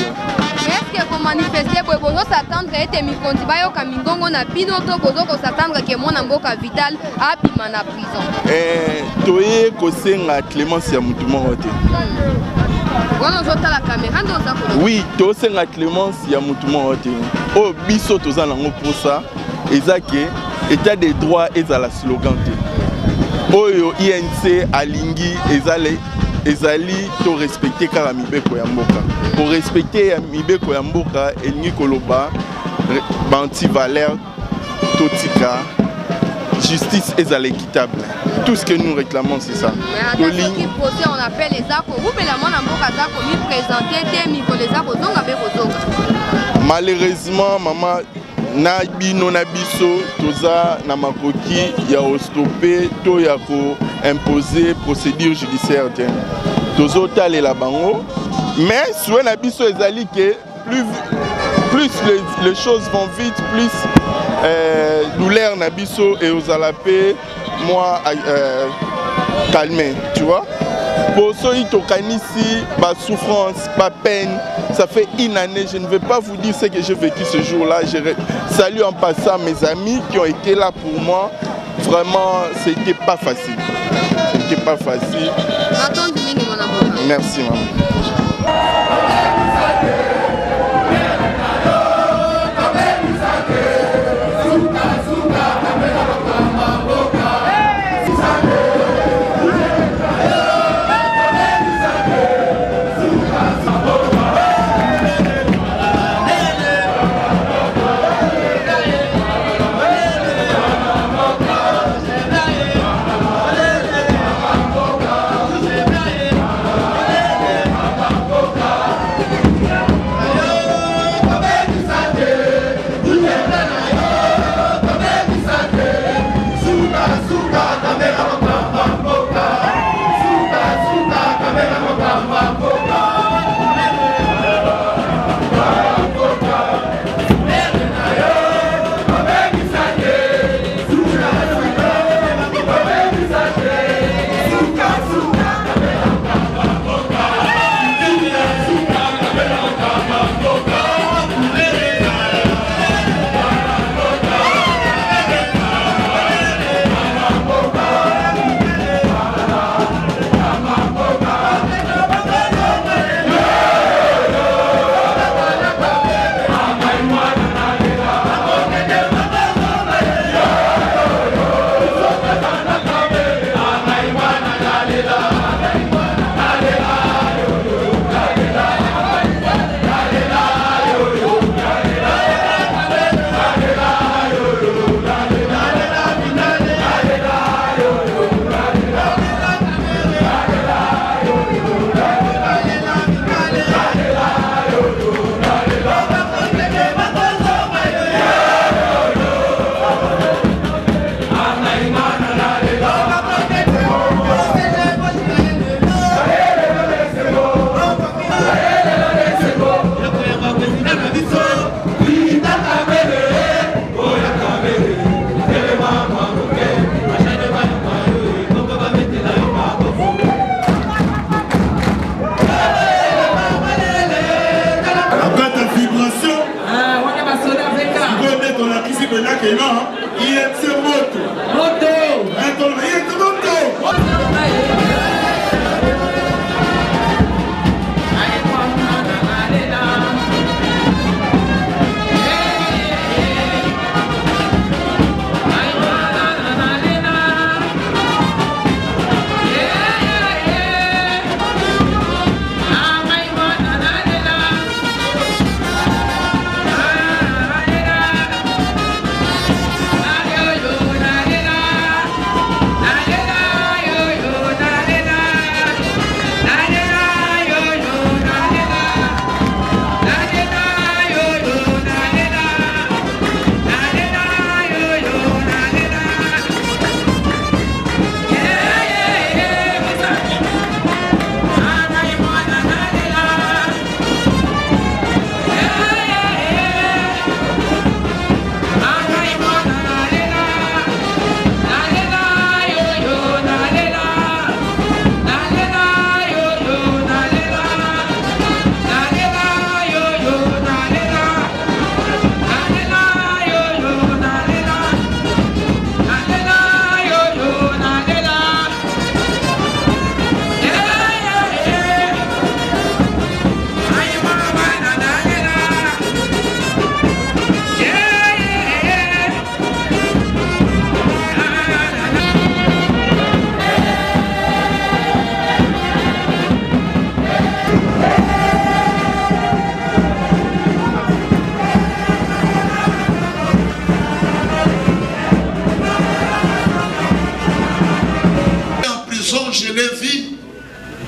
Est-ce que vous manifestez pour vous s'attendre à être mikondi bayo kamingongo na bino to bozo ko s'attendre que mon mboka vital a bima na prison? Toye ko senga clémence ya mutu moko te. Wana zota la caméra ndo za ko. Oui, to senga clémence ya mutu moko te. O biso toza nango pour ça ezake état des droits ezala slogan te. Oyo INC alingi ezali to respecter kala mibeko ya mboka. Pour respecter mibeko ya mboka elingi koloba banti valeur totika justice ezala équitable. Tout ce que nous réclamons c'est ça. Mais à ce qui procès on appelle les accords. Vous mais la mona mboka zako mi présenter te miko les accords zonga be kozonga. Malheureusement maman na bino na biso toza na makoki ya stopper to ya ko imposer procédure judiciaire te. Tozo talela bango mais souhait na biso ezali que plus les choses vont vite plus douleur na biso et aux alapé moi calmer tu vois. Pour ceux qui ici, pas souffrance, pas peine, ça fait une année, je ne vais pas vous dire ce que j'ai vécu ce jour-là. Je salue en passant mes amis qui ont été là pour moi. Vraiment, c'était pas facile. C'était pas facile. Merci, maman.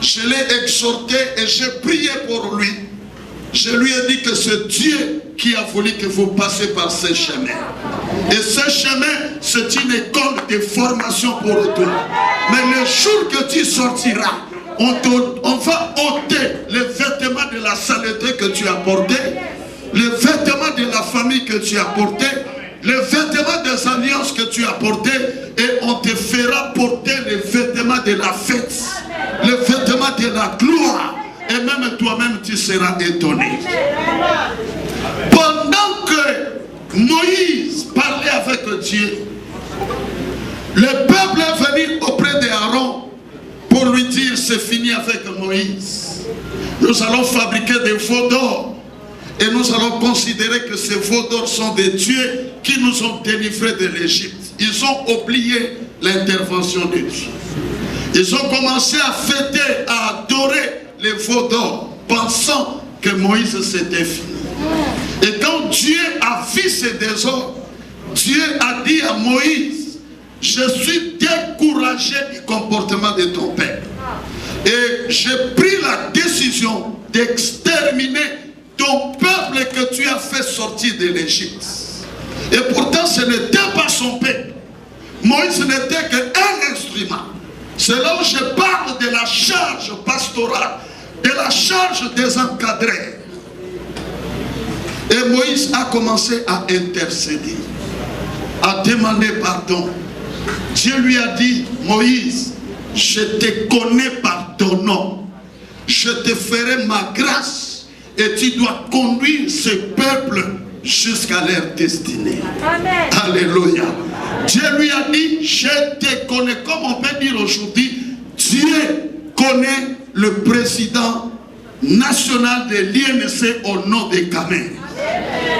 Je l'ai exhorté et j'ai prié pour lui. Je lui ai dit que c'est Dieu qui a voulu que vous passiez par ce chemin. Et ce chemin, c'est une école de formation pour toi. Mais le jour que tu sortiras, on va ôter les vêtements de la saleté que tu as porté, les vêtements de la famille que tu as porté, les vêtements des alliances que tu as portés, et on te fera porter les vêtements de la fête, les vêtements de la gloire, et même toi-même tu seras étonné. Pendant que Moïse parlait avec Dieu, le peuple est venu auprès d'Aaron pour lui dire c'est fini avec Moïse. Nous allons fabriquer des veaux d'or et nous allons considérer que ces veaux d'or sont des dieux qui nous ont délivrés de l'Égypte. Ils ont oublié l'intervention de Dieu. Ils ont commencé à fêter, à adorer les veaux d'or, pensant que Moïse s'était fini. Et quand Dieu a vu ces désordres, Dieu a dit à Moïse, je suis découragé du comportement de ton père. Et j'ai pris la décision d'exterminer ton peuple que tu as fait sortir de l'Égypte. Et pourtant ce n'était pas son peuple. Moïse n'était qu'un instrument. C'est là où je parle de la charge pastorale, de la charge des encadrés. Et Moïse a commencé à intercéder, à demander pardon. Dieu lui a dit, Moïse, je te connais par ton nom. Je te ferai ma grâce et tu dois conduire ce peuple jusqu'à leur destinée. Amen. Alléluia. Dieu lui a dit, je te connais. Comme on peut dire aujourd'hui, Dieu connaît le président national de l'INC au nom de Kamer.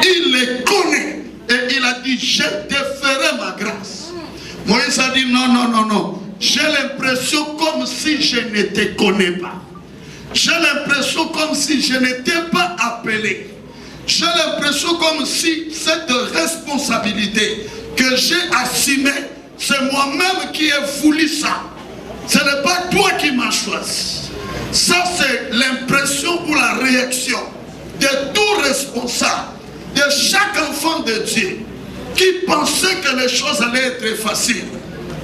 Il les connaît et il a dit, je te ferai ma grâce. Moïse a dit, non, non, non, non. J'ai l'impression comme si je ne te connais pas. J'ai l'impression comme si je n'étais pas appelé. J'ai l'impression comme si cette responsabilité que j'ai assumée, c'est moi-même qui ai voulu ça. Ce n'est pas toi qui m'as choisi. Ça, c'est l'impression ou la réaction de tout responsable, de chaque enfant de Dieu qui pensait que les choses allaient être faciles.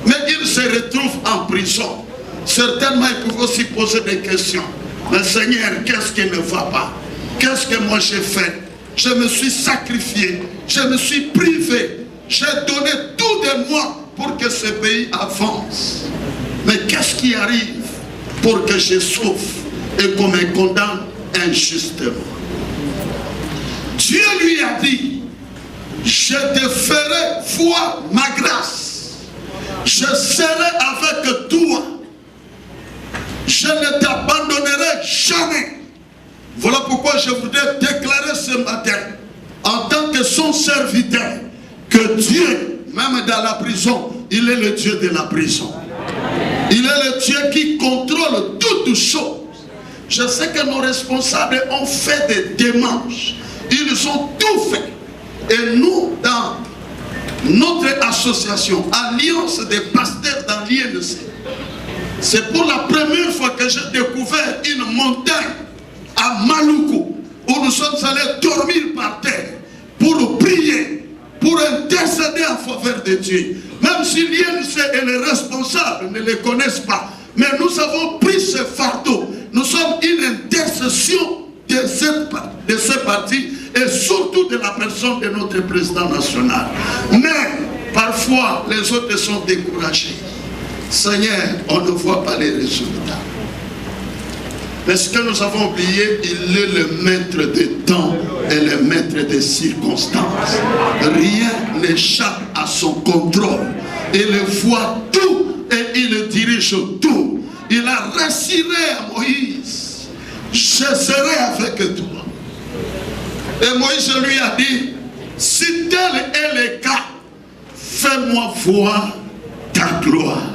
Mais il se retrouve en prison. Certainement, il pouvait aussi poser des questions. Mais Seigneur, qu'est-ce qui ne va pas? Qu'est-ce que moi j'ai fait? Je me suis sacrifié, je me suis privé, j'ai donné tout de moi pour que ce pays avance. Mais qu'est-ce qui arrive pour que je souffre et qu'on me condamne injustement? Dieu lui a dit, je te ferai vois ma grâce. Je serai avec toi. Je ne t'abandonnerai jamais. Voilà pourquoi je voudrais déclarer ce matin, en tant que son serviteur, que Dieu, même dans la prison, il est le Dieu de la prison. Il est le Dieu qui contrôle toutes choses. Je sais que nos responsables ont fait des démarches. Ils ont tout fait. Et nous, dans notre association, Alliance des pasteurs dans l'INC, c'est pour la première fois que j'ai découvert une montagne à Maluku, où nous sommes allés dormir par terre pour prier, pour intercéder en faveur de Dieu. Même si l'INC et les responsables ne les connaissent pas, mais nous avons pris ce fardeau. Nous sommes une intercession de ce parti et surtout de la personne de notre président national. Mais parfois, les autres sont découragés. Seigneur, on ne voit pas les résultats. Mais ce que nous avons oublié, il est le maître des temps et le maître des circonstances. Rien n'échappe à son contrôle. Il voit tout et il dirige tout. Il a rassuré à Moïse, je serai avec toi. Et Moïse lui a dit, si tel est le cas, fais-moi voir ta gloire.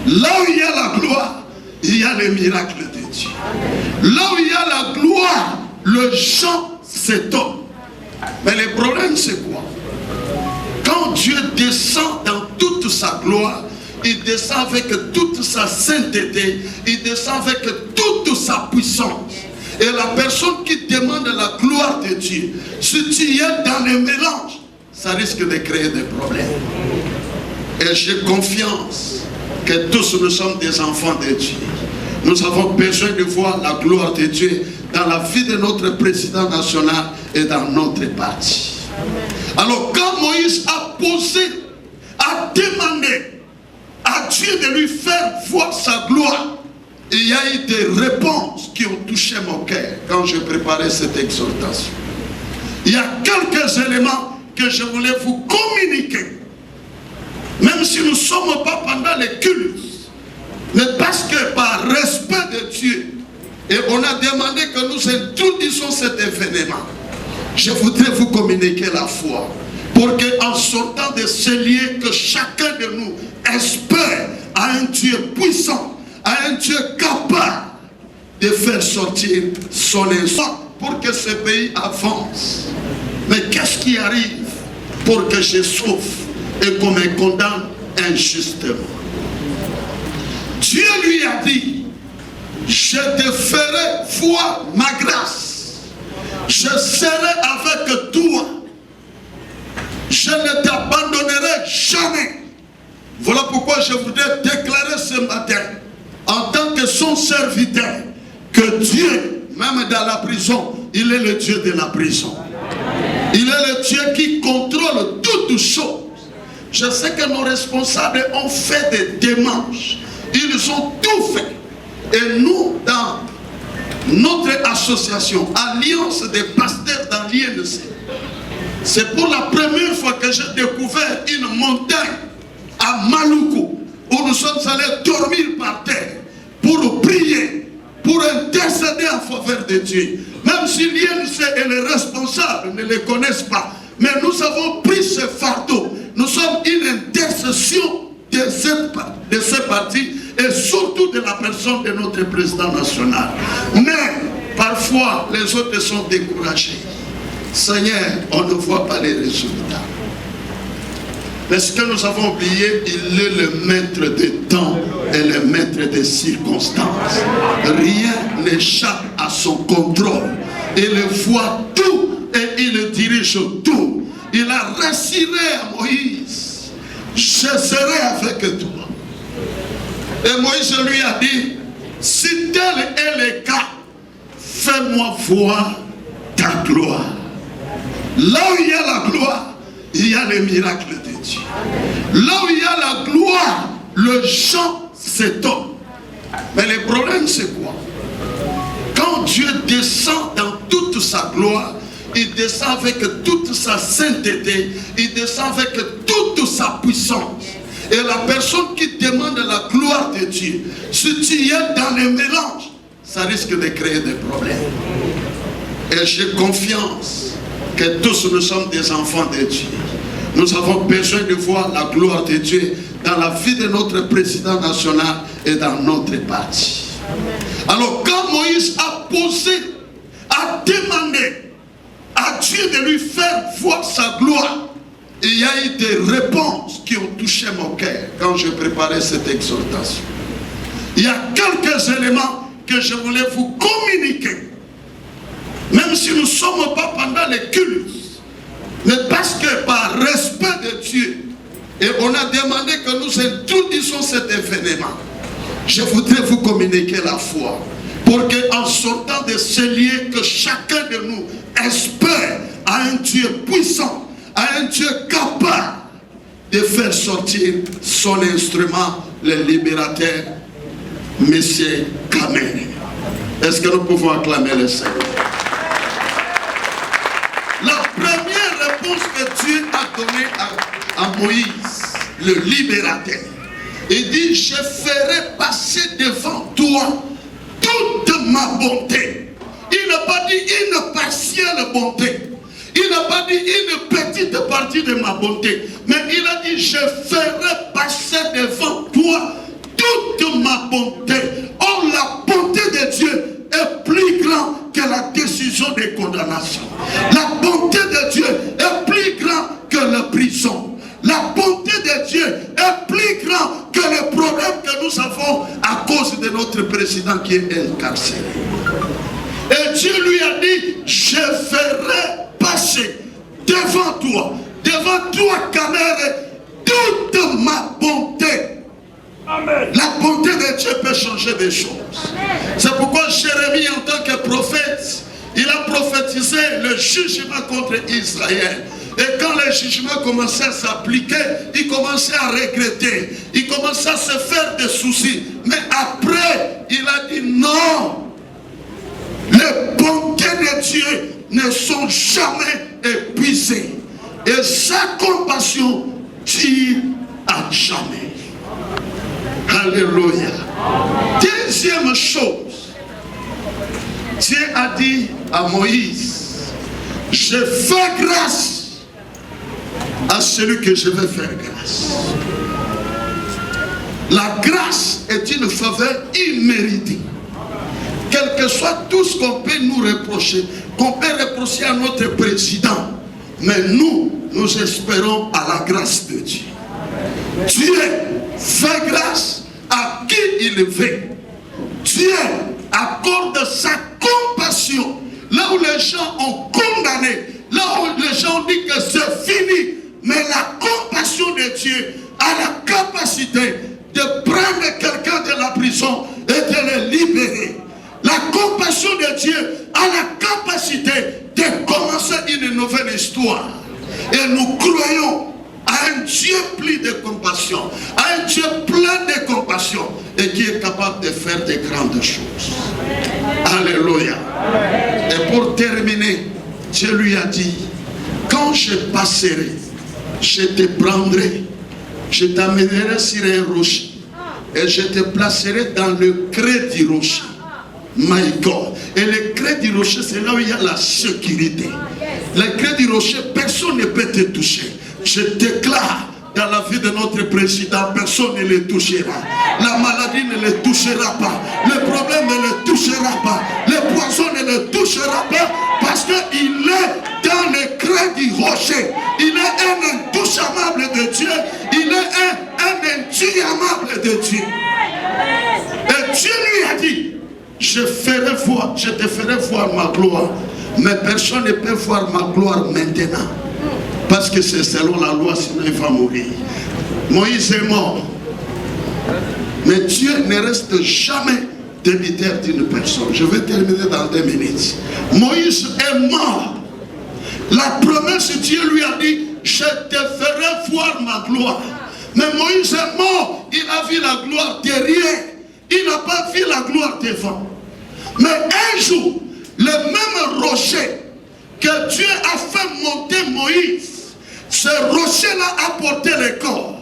Là où il y a la gloire, il y a les miracles de Dieu. Là où il y a la gloire, le chant s'étonne. Mais le problème c'est quoi? Quand Dieu descend dans toute sa gloire, il descend avec toute sa sainteté, il descend avec toute sa puissance. Et la personne qui demande la gloire de Dieu, si tu es dans le mélange, ça risque de créer des problèmes. Et j'ai confiance que tous nous sommes des enfants de Dieu. Nous avons besoin de voir la gloire de Dieu dans la vie de notre président national et dans notre parti. Alors quand Moïse a posé, a demandé à Dieu de lui faire voir sa gloire, il y a eu des réponses qui ont touché mon cœur quand je préparais cette exhortation. Il y a quelques éléments que je voulais vous communiquer. Même si nous ne sommes pas pendant les cultes, mais parce que par respect de Dieu, et on a demandé que nous introduisons cet événement, je voudrais vous communiquer la foi. Pour qu'en sortant de ce lieu, que chacun de nous espère à un Dieu puissant, à un Dieu capable de faire sortir son enfant pour que ce pays avance. Mais qu'est-ce qui arrive pour que je souffre et qu'on me condamne injustement? Dieu lui a dit, je te ferai voir ma grâce, je serai avec toi, je ne t'abandonnerai jamais. Voilà pourquoi je voudrais déclarer ce matin, en tant que son serviteur, que Dieu, même dans la prison, il est le Dieu de la prison. Il est le Dieu qui contrôle toutes choses. Je sais que nos responsables ont fait des démarches. Ils ont tout fait. Et nous, dans notre association, Alliance des pasteurs dans l'INC, c'est pour la première fois que j'ai découvert une montagne à Maluku, où nous sommes allés dormir par terre pour prier, pour intercéder en faveur de Dieu. Même si l'INC et les responsables ne les connaissent pas, mais nous avons pris ce fardeau. Nous sommes une intercession de ce parti et surtout de la personne de notre président national. Mais parfois, les autres sont découragés. Seigneur, on ne voit pas les résultats. Mais ce que nous avons oublié, il est le maître des temps et le maître des circonstances. Rien n'échappe à son contrôle. Il voit tout et il dirige tout. Il a rassuré à Moïse, je serai avec toi. Et Moïse lui a dit, si tel est le cas, fais-moi voir ta gloire. Là où il y a la gloire, il y a les miracles de Dieu. Là où il y a la gloire, le chant s'étonne. Mais le problème c'est quoi? Quand Dieu descend dans toute sa gloire, il descend avec toute sa sainteté, il descend avec toute sa puissance. Et la personne qui demande la gloire de Dieu, si tu es dans le mélange, ça risque de créer des problèmes. Et j'ai confiance que tous nous sommes des enfants de Dieu. Nous avons besoin de voir la gloire de Dieu dans la vie de notre président national et dans notre parti. Alors quand Moïse a posé, a demandé à Dieu de lui faire voir sa gloire, il y a eu des réponses qui ont touché mon cœur quand je préparais cette exhortation. Il y a quelques éléments que je voulais vous communiquer. Même si nous ne sommes pas pendant les cultes, mais parce que par respect de Dieu, et on a demandé que nous introduisons cet événement, je voudrais vous communiquer la foi. Pour qu'en sortant de ce lieu, que chacun de nous espère à un Dieu puissant, à un Dieu capable de faire sortir son instrument, le libérateur, Monsieur Kamere. Est-ce que nous pouvons acclamer le Seigneur? La première réponse que Dieu a donnée à Moïse, le libérateur, il dit: je ferai passer devant toi toute ma bonté. Il n'a pas dit une partielle bonté. Il n'a pas dit une petite partie de ma bonté. Mais il a dit: je ferai passer devant toi toute ma bonté. Or, la bonté de Dieu est plus grande que la décision de condamnation. La bonté de Dieu est plus grande que la prison. La bonté de Dieu est plus grande que les problèmes que nous avons à cause de notre président qui est incarcéré. Et Dieu lui a dit: je ferai passer devant toi, Kamere, toute ma bonté. Amen. La bonté de Dieu peut changer des choses. C'est pourquoi Jérémie, en tant que prophète, il a prophétisé le jugement contre Israël. Et quand le jugement commençait à s'appliquer, il commençait à regretter, il commençait à se faire des soucis. Mais après, il a dit: non, les bontés de Dieu ne sont jamais épuisées. Et sa compassion tire à jamais. Alléluia. Deuxième chose, Dieu a dit à Moïse: je fais grâce à celui que je vais faire grâce. La grâce est une faveur imméritée. Quel que soit tout ce qu'on peut nous reprocher, qu'on peut reprocher à notre président, mais nous espérons à la grâce de Dieu. Dieu fait grâce à qui il veut. Dieu accorde sa compassion là où les gens ont condamné, là où les gens ont dit que c'est fini. Mais la compassion de Dieu a la capacité de prendre quelqu'un de la prison et de le libérer. La compassion de Dieu a la capacité de commencer une nouvelle histoire. Et nous croyons à un Dieu plein de compassion, à un Dieu plein de compassion et qui est capable de faire de grandes choses. Alléluia. Et pour terminer, Dieu lui a dit: quand je passerai, je te prendrai, je t'amènerai sur un rocher et je te placerai dans le creux du rocher. My God. Et le creux du rocher, c'est là où il y a la sécurité. Le creux du rocher, personne ne peut te toucher. Je déclare dans la vie de notre président, personne ne le touchera. La maladie ne le touchera pas. Le problème ne le touchera pas. Le poison ne le touchera pas. Parce qu'il est dans le creux du rocher. Il est un intouchable de Dieu. Il est un intuable de Dieu. Et Dieu lui a dit: je te ferai voir ma gloire. Mais personne ne peut voir ma gloire maintenant. Parce que c'est selon la loi, sinon il va mourir. Moïse est mort. Mais Dieu ne reste jamais débiteur d'une personne. Je vais terminer dans 2 minutes. Moïse est mort. La promesse, Dieu lui a dit: je te ferai voir ma gloire. Mais Moïse est mort. Il a vu la gloire derrière. Il n'a pas vu la gloire devant. Mais un jour, le même rocher que Dieu a fait monter Moïse, ce rocher-là a porté le corps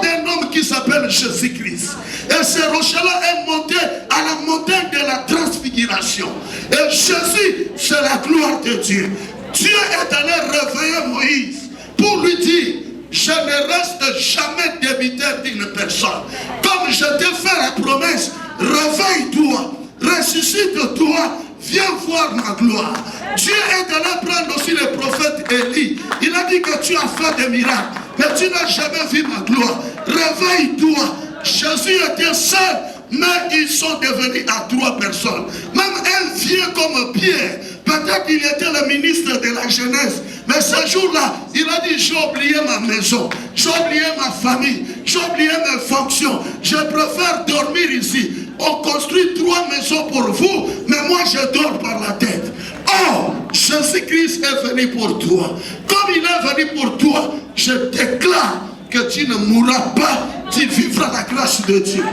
d'un homme qui s'appelle Jésus-Christ. Et ce rocher-là est monté à la montagne de la transfiguration. Et Jésus, c'est la gloire de Dieu. Dieu est allé réveiller Moïse pour lui dire, je ne reste jamais débiteur d'une personne. Comme je t'ai fait la promesse, réveille-toi, ressuscite-toi, viens voir ma gloire. Dieu est allé prendre aussi le prophète Élie. Il a dit que tu as fait des miracles, mais tu n'as jamais vu ma gloire. Réveille-toi. Jésus était seul, mais ils sont devenus à 3 personnes. Même un vieux comme Pierre, peut-être qu'il était le ministre de la jeunesse, mais ce jour-là, il a dit, j'ai oublié ma maison, j'ai oublié ma famille, j'ai oublié mes fonctions, je préfère dormir ici. On construit 3 maisons pour vous, mais moi je dors par la tête. Oh, Jésus-Christ est venu pour toi. Comme il est venu pour toi, je déclare que tu ne mourras pas, tu vivras la grâce de Dieu.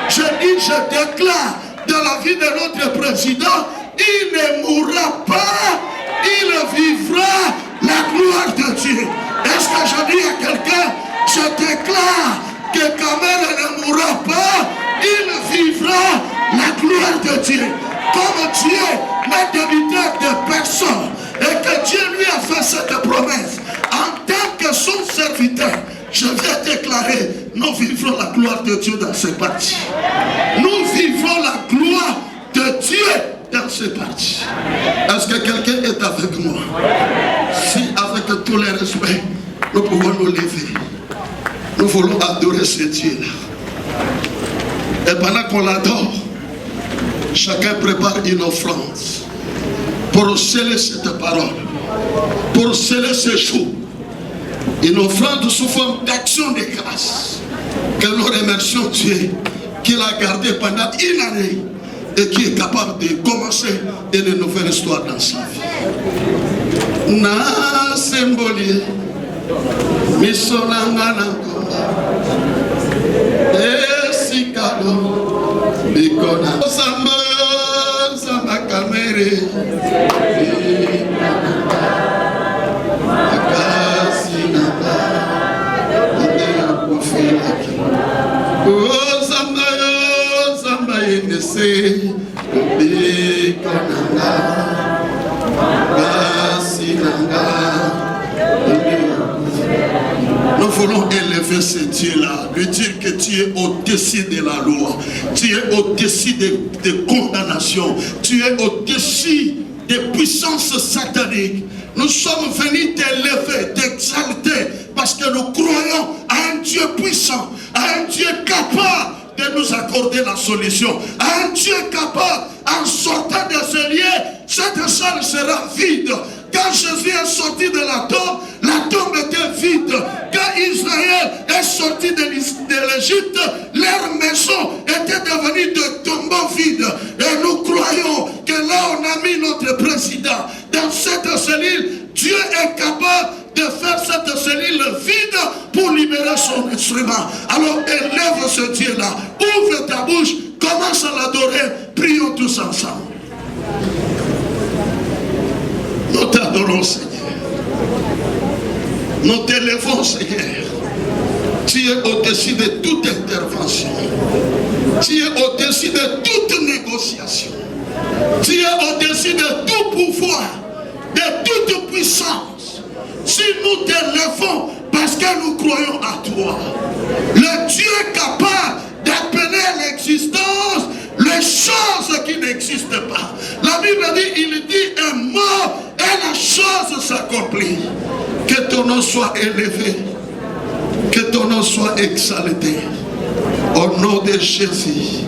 Je dis, je déclare dans la vie de notre président, il ne mourra pas, il vivra la gloire de Dieu. Est-ce que je dis à quelqu'un, je déclare que Kamere ne mourra pas, il vivra la gloire de Dieu. Comme Dieu n'est débiteur de personne et que Dieu lui a fait cette promesse, en tant que son serviteur, je vais déclarer, nous vivrons la gloire de Dieu dans ces parties. Nous vivrons la gloire de Dieu dans ces parties. Est-ce que quelqu'un est avec moi? Si avec tous les respects, nous pouvons nous lever. Nous voulons adorer ce Dieu-là. Et pendant qu'on l'adore, chacun prépare une offrande pour sceller cette parole, pour sceller ce jour. Une offrande sous forme d'action de grâce. Que nous remercions Dieu qu'il a gardé pendant une année et qui est capable de commencer une nouvelle histoire dans sa vie. Na symbolier, misonanga nangonga, esikalo, bikona. Samba, samba kamere. Nous voulons élever ce Dieu-là, lui dire que tu es au-dessus de la loi, tu es au-dessus des condamnations, tu es au-dessus des puissances sataniques. Nous sommes venus t'élever, t'exalter, parce que nous croyons à un Dieu puissant, à un Dieu capable de nous accorder la solution, à un Dieu capable, en sortant de ce lieu, cette salle sera vide. Quand Jésus est sorti de la tombe était vide. Quand Israël est sorti de l'Égypte, leur maison était devenue de tombeaux vides. Et nous croyons que là on a mis notre président dans cette cellule. Dieu est capable de faire cette cellule vide pour libérer son instrument. Alors élève ce Dieu-là, ouvre ta bouche, commence à l'adorer, prions tous ensemble. Nous t'adorons, Seigneur. Nous t'élevons, Seigneur. Tu es au-dessus de toute intervention. Tu es au-dessus de toute négociation. Tu es au-dessus de tout pouvoir, de toute puissance. Si nous t'élevons, parce que nous croyons à toi, le Dieu capable d'appeler à l'existence les choses qui n'existent pas. La Bible dit, il dit un mot et la chose s'accomplit. Que ton nom soit élevé, que ton nom soit exalté. Au nom de Jésus,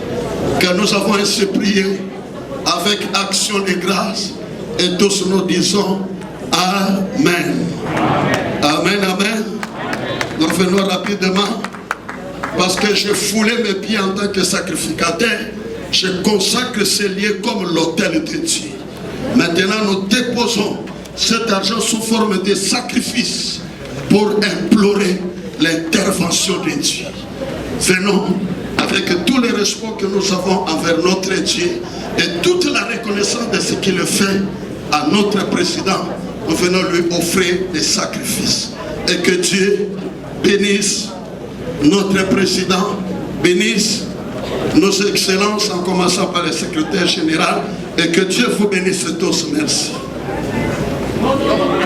que nous avons ainsi prié avec action de grâce et tous nous disons Amen. Amen, amen. Nous revenons rapidement parce que j'ai foulé mes pieds en tant que sacrificateur. Je consacre ces lieux comme l'autel de Dieu. Maintenant, nous déposons cet argent sous forme de sacrifice pour implorer l'intervention de Dieu. Venons avec tous les respects que nous avons envers notre Dieu et toute la reconnaissance de ce qu'il fait à notre président, nous venons lui offrir des sacrifices. Et que Dieu bénisse notre président, bénisse nos excellences, en commençant par le secrétaire général, et que Dieu vous bénisse tous. Merci.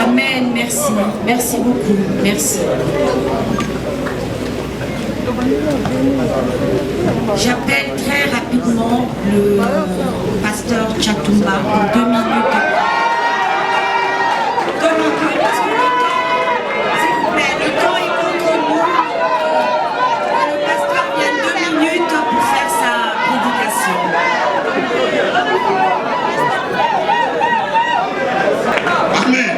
Amen, merci. Merci beaucoup. Merci. J'appelle très rapidement le pasteur Tchatumba pour 2 minutes. Comme on peut, parce que le temps est contre nous. Le pasteur vient 2 minutes pour faire sa prédication. Amen.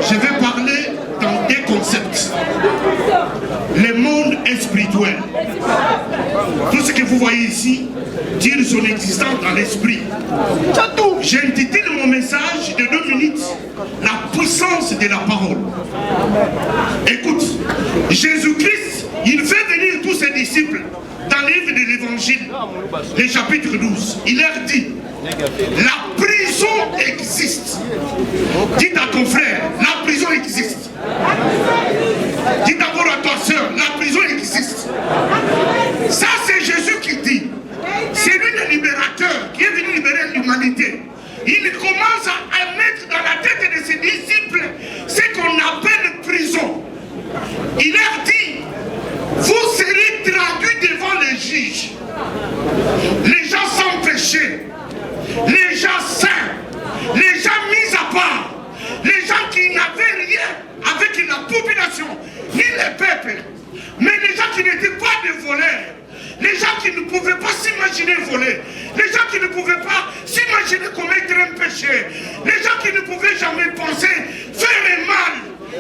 Je vais parler dans des concepts. Le monde est spirituel. Tout ce que vous voyez ici tire son existence dans l'esprit. J'intitule mon message de 2 minutes la puissance de la parole. Écoute, Jésus-Christ, il fait venir tous ses disciples dans le livre de l'Évangile, le chapitre 12. Il leur dit, la prison existe. Dites à ton frère, la prison existe. Dis d'abord à ta soeur, la prison existe. Ça, c'est Jésus qui dit. C'est lui le libérateur qui est venu libérer l'humanité. Il commence à mettre dans la tête de ses disciples ce qu'on appelle prison. Il leur dit, vous serez traduits devant les juges. Les gens sans péché, les gens saints, les gens mis à part, les gens qui n'avaient rien avec la population, ni le peuple, mais les gens qui n'étaient pas des voleurs, les gens qui ne pouvaient pas s'imaginer voler, les gens qui ne pouvaient pas s'imaginer commettre un péché, les gens qui ne pouvaient jamais penser faire le mal,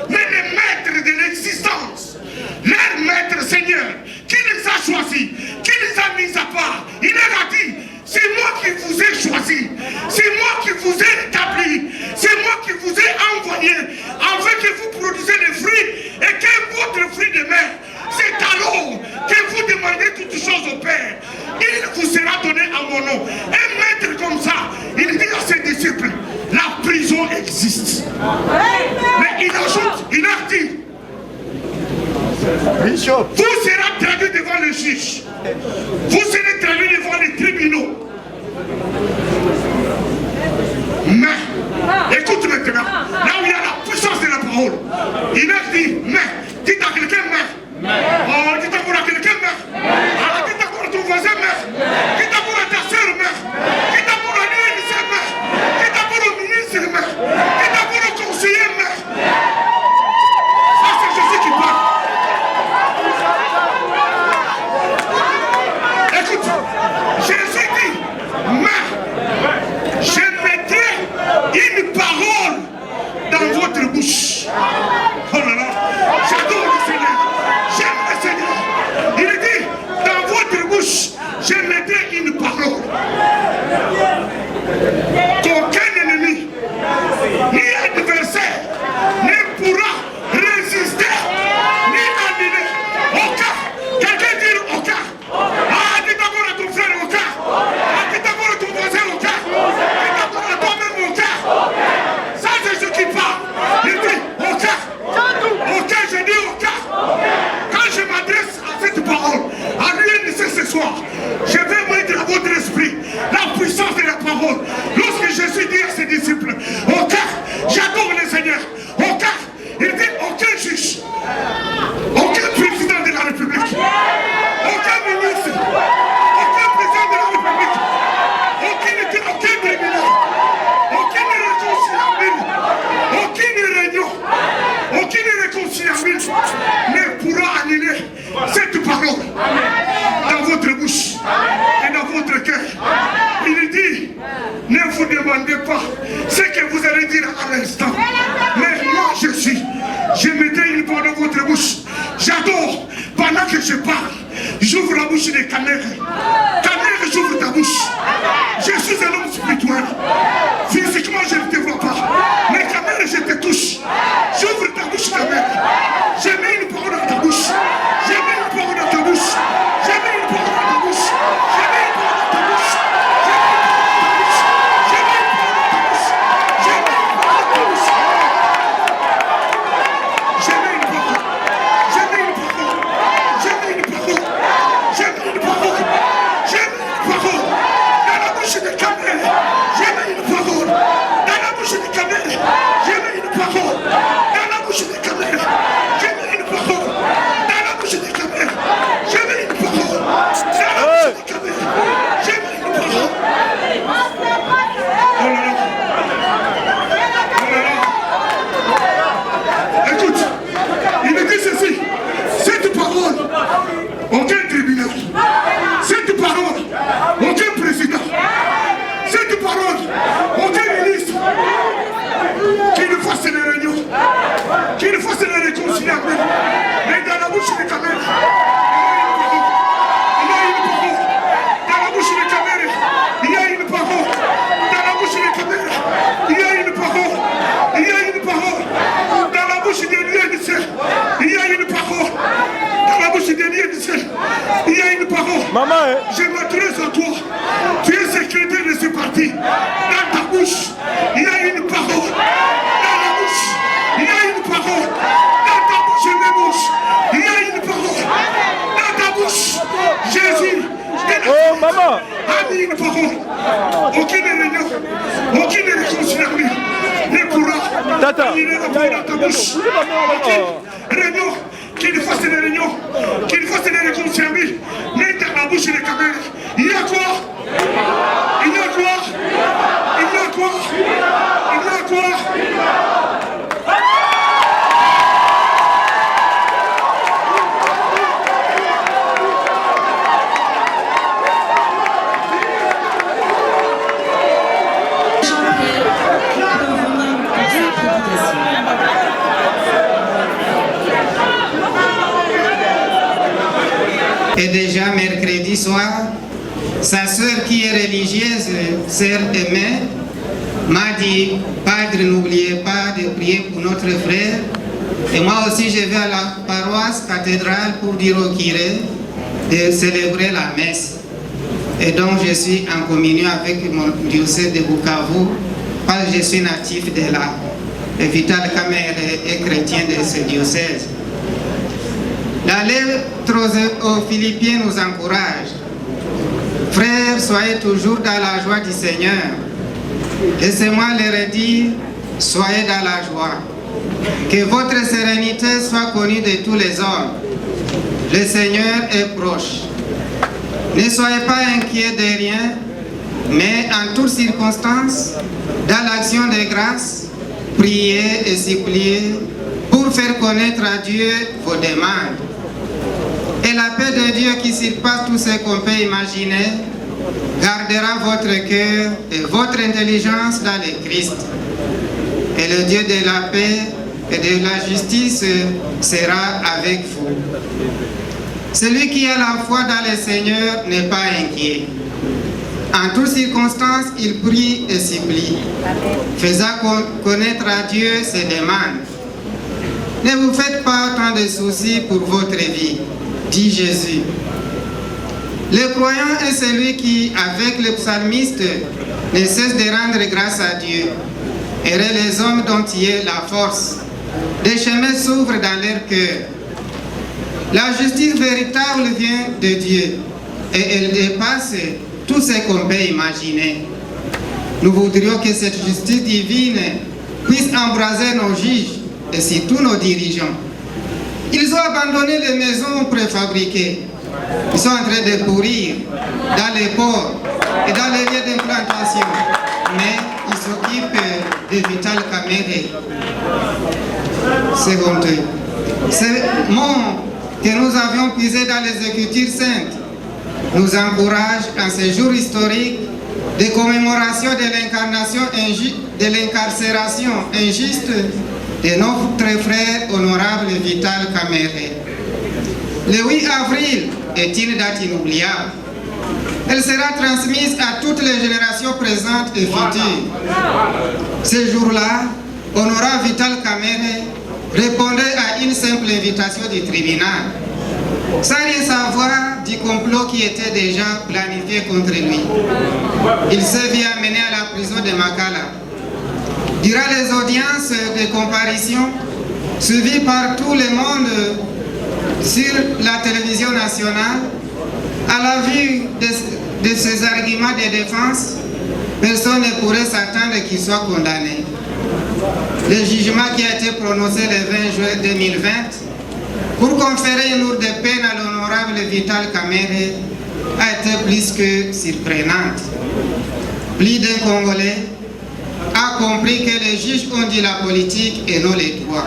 mais les maîtres de l'existence, leur maître Seigneur, qui les a choisis, qui les a mis à part, il leur a dit, c'est moi qui vous ai choisi, c'est moi qui vous ai établi, c'est moi qui vous ai envoyé, afin que vous produisez des fruits et que votre fruit demeure. C'est alors que vous demandez toutes choses au Père. Il vous sera donné à mon nom. Un maître comme ça, il dit à ses disciples, la prison existe. Mais il ajoute, il leur dit, vous serez traduits devant le juge. Vous serez traduits devant les tribunaux. Mais, écoute maintenant, là où il y a la puissance de la parole, il leur dit, mais, dites à quelqu'un, mais, oh, dites encore à quelqu'un, mais, ah, dites encore à ton voisin, mais, dites encore à ta soeur, mais, dites encore à l'UNC, mais, dites encore au ministre, mais, dites encore au conseiller, mais. Ça, c'est Jésus qui parle. Écoute, Jésus dit, mais je mettrai une parole dans votre bouche. Oh là là, j'adore le Seigneur, j'aime le Seigneur. Il dit, dans votre bouche, je mettrai une parole. Qu'aucun ennemi, ni adversaire, ne pourra résister, ni annuler. Aucun, quelqu'un dit aucun. Ah, dis d'abord à ton frère aucun. Ah, dis d'abord à ton voisin aucun. Dis d'abord à toi-même aucun. Ça, c'est ce qui parle. Il dit aucun. Aucun, je dis aucun. Quand je m'adresse à cette parole, à l'UNC ce soir, je vais mettre à votre esprit la puissance de la parole. Lorsque Jésus dit à ses disciples, aucun, j'adore le Seigneur, aucun, il dit aucun juge, aucun président de la République, aucun ministre, aucun président de la République, aucun tribunal, aucune réunion, aucune réconciliation ne pourra annuler cette parole dans votre bouche et dans votre cœur. Il dit, ne vous demandez pas ce que vous allez dire à l'instant, mais moi je mettrai une parole dans votre bouche. J'adore, pendant que je parle, j'ouvre la bouche de Kamere. Kamere, j'ouvre ta bouche. Je suis un homme spirituel. Physiquement, je ne te vois pas. Mais Kamere, je te touche. J'ouvre ta bouche, Kamere. Je mets une parole dans ta bouche. Je mets une parole dans ta bouche. Je mets une parole dans ta bouche. Je mets une parole dans ta bouche. Je mets une parole dans ta bouche. Je Maman, je m'adresse à toi. Tu es secrétaire de ce parti. Dans ta bouche, il y a une parole. Dans la bouche, il y a une parole. Dans ta bouche, mes bouches, il y a une parole. Dans ta bouche, Jésus. Oh, maman. A mis une parole. Aucune réunion, aucune réconciliation ne pourra annuler la parole dans ta bouche. Aucune réunion, qu'il fasse des réunions, qu'il fasse des réconciliations, mais dans la bouche des caméras. Il y a quoi? Il y a quoi? Il y a quoi? Il y a quoi? Et déjà mercredi soir, sa sœur qui est religieuse, sœur Aimée, m'a dit, Padre, n'oubliez pas de prier pour notre frère. Et moi aussi, je vais à la paroisse cathédrale pour dire au curé de célébrer la messe. Et donc, je suis en communion avec mon diocèse de Bukavu, parce que je suis natif de là. Et Vital Kamerhe est chrétien de ce diocèse. La lettre aux Philippiens nous encourage. Frères, soyez toujours dans la joie du Seigneur. Laissez-moi leur dire, soyez dans la joie. Que votre sérénité soit connue de tous les hommes. Le Seigneur est proche. Ne soyez pas inquiets de rien, mais en toutes circonstances, dans l'action de grâce, priez et suppliez pour faire connaître à Dieu vos demandes. Et la paix de Dieu qui surpasse tout ce qu'on peut imaginer, gardera votre cœur et votre intelligence dans le Christ. Et le Dieu de la paix et de la justice sera avec vous. Celui qui a la foi dans le Seigneur n'est pas inquiet. En toutes circonstances, il prie et supplie, faisant connaître à Dieu ses demandes. Ne vous faites pas autant de soucis pour votre vie, dit Jésus. Le croyant est celui qui, avec le psalmiste, ne cesse de rendre grâce à Dieu. Heureux les hommes dont il est la force. Des chemins s'ouvrent dans leur cœur. La justice véritable vient de Dieu et elle dépasse tout ce qu'on peut imaginer. Nous voudrions que cette justice divine puisse embraser nos juges et surtout nos dirigeants. Ils ont abandonné les maisons préfabriquées. Ils sont en train de pourrir dans les ports et dans les lieux d'implantation. Mais ils s'occupent de Vital Kamerhe. C'est honteux. Ces mots que nous avions puisés dans les Écritures saintes nous encouragent en ce jour historique de commémoration de l'incarcération injuste de notre frère honorable Vital Kamerhe. Le 8 avril est une date inoubliable. Elle sera transmise à toutes les générations présentes et futures. Ce jour-là, honorable Vital Kamerhe répondait à une simple invitation du tribunal, sans rien savoir du complot qui était déjà planifié contre lui. Il s'est vu amené à la prison de Makala. Durant les audiences de comparution, suivies par tout le monde sur la télévision nationale, à la vue de ces arguments de défense, personne ne pourrait s'attendre qu'il soit condamné. Le jugement qui a été prononcé le 20 juin 2020 pour conférer une lourde peine à l'honorable Vital Kamerhe a été plus que surprenante. Plus d'un Congolais a compris que les juges ont dit la politique et non les droits.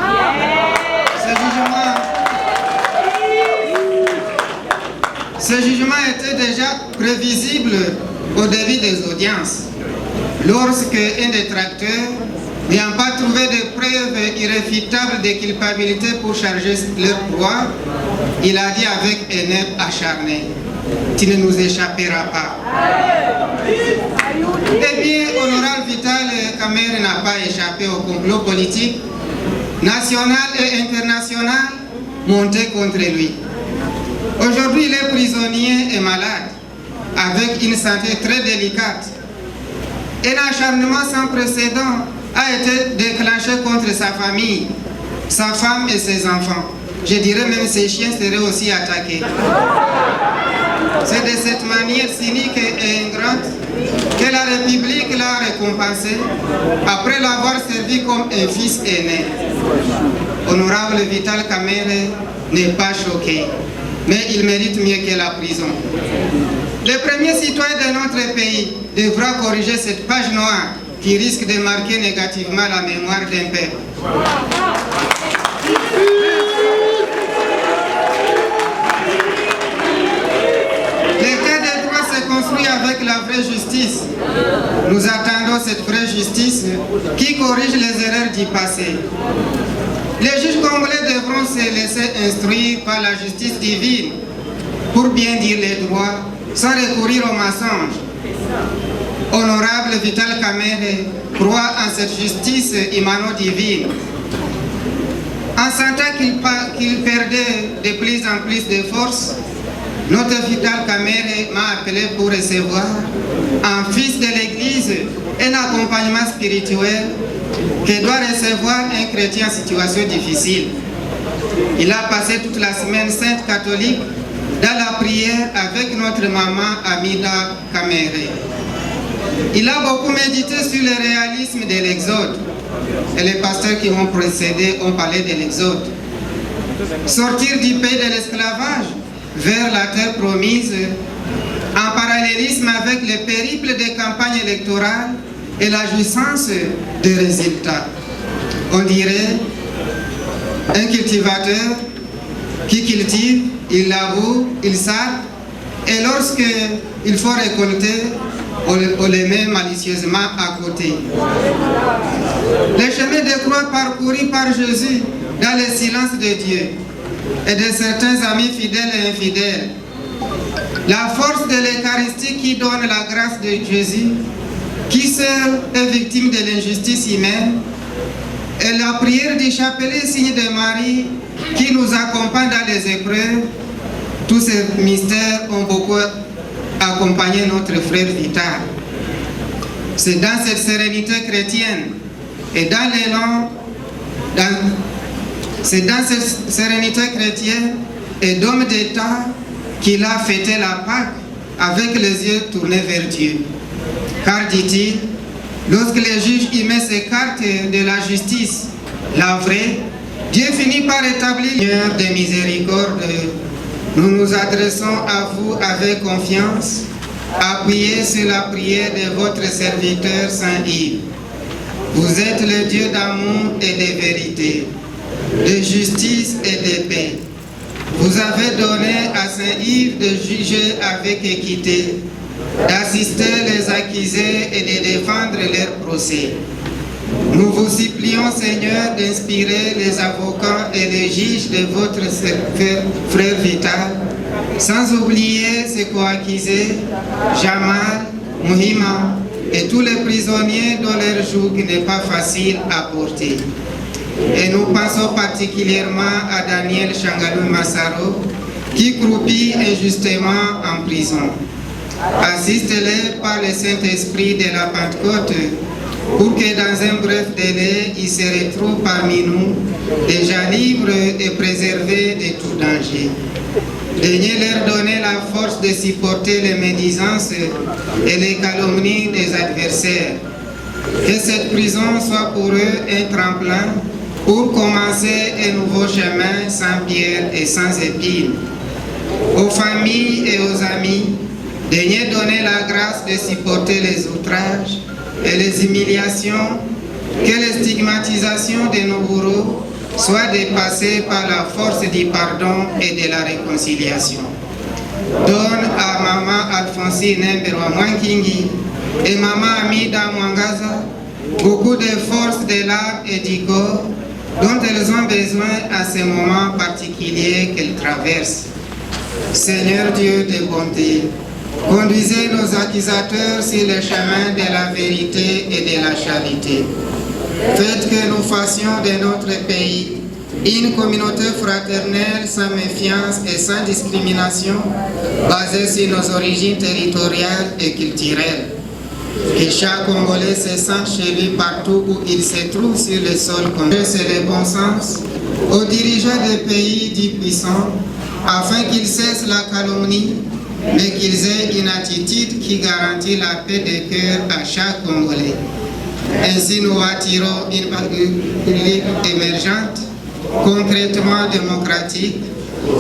Ce jugement était déjà prévisible au début des audiences, lorsque un détracteur, n'ayant pas trouvé de preuves irréfutables de culpabilité pour charger leur proie, il a dit avec haine acharnée, « Tu ne nous échapperas pas. » Eh bien, honorable Vital Kamerhe n'a pas échappé au complot politique national et international monté contre lui. Aujourd'hui, le prisonnier est malade, avec une santé très délicate. Un acharnement sans précédent a été déclenché contre sa famille, sa femme et ses enfants. Je dirais même ses chiens seraient aussi attaqués. C'est de cette manière cynique et ingrate que la République l'a récompensé après l'avoir servi comme un fils aîné. Honorable Vital Kamerhe n'est pas choqué, mais il mérite mieux que la prison. Le premier citoyen de notre pays devra corriger cette page noire qui risque de marquer négativement la mémoire d'un peuple. L'état de droit se construit avec la vraie justice. Nous attendons cette vraie justice qui corrige les erreurs du passé. Les juges congolais devront se laisser instruire par la justice divine pour bien dire les droits sans recourir aux mensonges. Honorable Vital Kamerhe croit en cette justice imano-divine. En sentant qu'il perdait de plus en plus de force, notre Vital Kamerhe m'a appelé pour recevoir, en fils de l'Église, un accompagnement spirituel que doit recevoir un chrétien en situation difficile. Il a passé toute la semaine sainte catholique dans la prière avec notre maman Amida Kamerhe. Il a beaucoup médité sur le réalisme de l'Exode. Et les pasteurs qui m'ont précédé ont parlé de l'Exode. Sortir du pays de l'esclavage vers la terre promise, en parallélisme avec le périple des campagnes électorales et la jouissance des résultats. On dirait un cultivateur qui cultive, il laboure, il sème, et lorsqu'il faut récolter, on les met malicieusement à côté. Les chemins de croix parcourus par Jésus dans le silence de Dieu et de certains amis fidèles et infidèles. La force de l'Eucharistie qui donne la grâce de Jésus, qui seul est victime de l'injustice humaine, et la prière du chapelet signe de Marie qui nous accompagne dans les épreuves. Tous ces mystères ont beaucoup accompagné notre frère Vital. C'est dans cette sérénité chrétienne et dans l'élan, c'est dans cette sérénité chrétienne et d'homme d'État qu'il a fêté la Pâque avec les yeux tournés vers Dieu. Car, dit-il, lorsque les juges humains s'écartent de la justice, la vraie, Dieu finit par établir l'heure de miséricorde. Nous nous adressons à vous avec confiance, appuyés sur la prière de votre serviteur Saint-Yves. Vous êtes le Dieu d'amour et de vérité, de justice et de paix. Vous avez donné à Saint-Yves de juger avec équité, d'assister les accusés et de défendre leur procès. Nous vous supplions, Seigneur, d'inspirer les avocats et les juges de votre frère Vital, sans oublier ses co-accusés, Jamal, Muhima et tous les prisonniers dont leur joug n'est pas facile à porter. Et nous pensons particulièrement à Daniel Changalou Massaro, qui croupit injustement en prison. Assistez-les par le Saint-Esprit de la Pentecôte, pour que dans un bref délai, ils se retrouvent parmi nous, déjà libres et préservés de tout danger. Daignez leur donner la force de supporter les médisances et les calomnies des adversaires. Que cette prison soit pour eux un tremplin pour commencer un nouveau chemin sans pierre et sans épines. Aux familles et aux amis, daignez donner la grâce de supporter les outrages et les humiliations, que les stigmatisations de nos bourreaux soient dépassées par la force du pardon et de la réconciliation. Donne à Maman Alphonsine Mberwa Mwankingi et Maman Amida Mwangaza beaucoup de force de l'âme et du corps dont elles ont besoin à ces moments particuliers qu'elles traversent. Seigneur Dieu de bonté, conduisez nos accusateurs sur le chemin de la vérité et de la charité. Faites que nous fassions de notre pays Une communauté fraternelle sans méfiance et sans discrimination, basée sur nos origines territoriales et culturelles. Que chaque Congolais se sente chez lui partout où il se trouve sur le sol congolais. C'est le bon sens aux dirigeants des pays dits puissants, afin qu'ils cessent la calomnie, mais qu'ils aient une attitude qui garantit la paix des cœurs à chaque Congolais. Ainsi, nous attirons une République émergente, concrètement démocratique,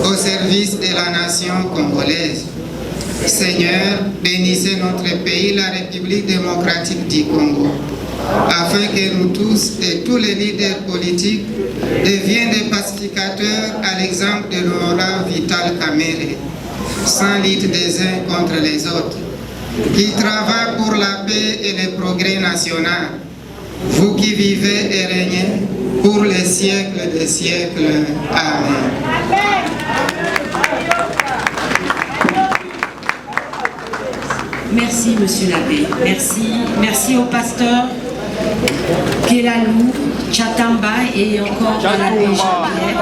au service de la nation congolaise. Seigneur, bénissez notre pays, la République démocratique du Congo, afin que nous tous et tous les leaders politiques deviennent des pacificateurs à l'exemple de l'honorable Vital Kamerhe, sans lutte des uns contre les autres, qui travaillent pour la paix et le progrès national. Vous qui vivez et régnez pour les siècles des siècles. Amen. Merci, monsieur l'abbé. Merci au pasteur Kelalou, Tchatamba et encore à l'abbé Jean-Pierre.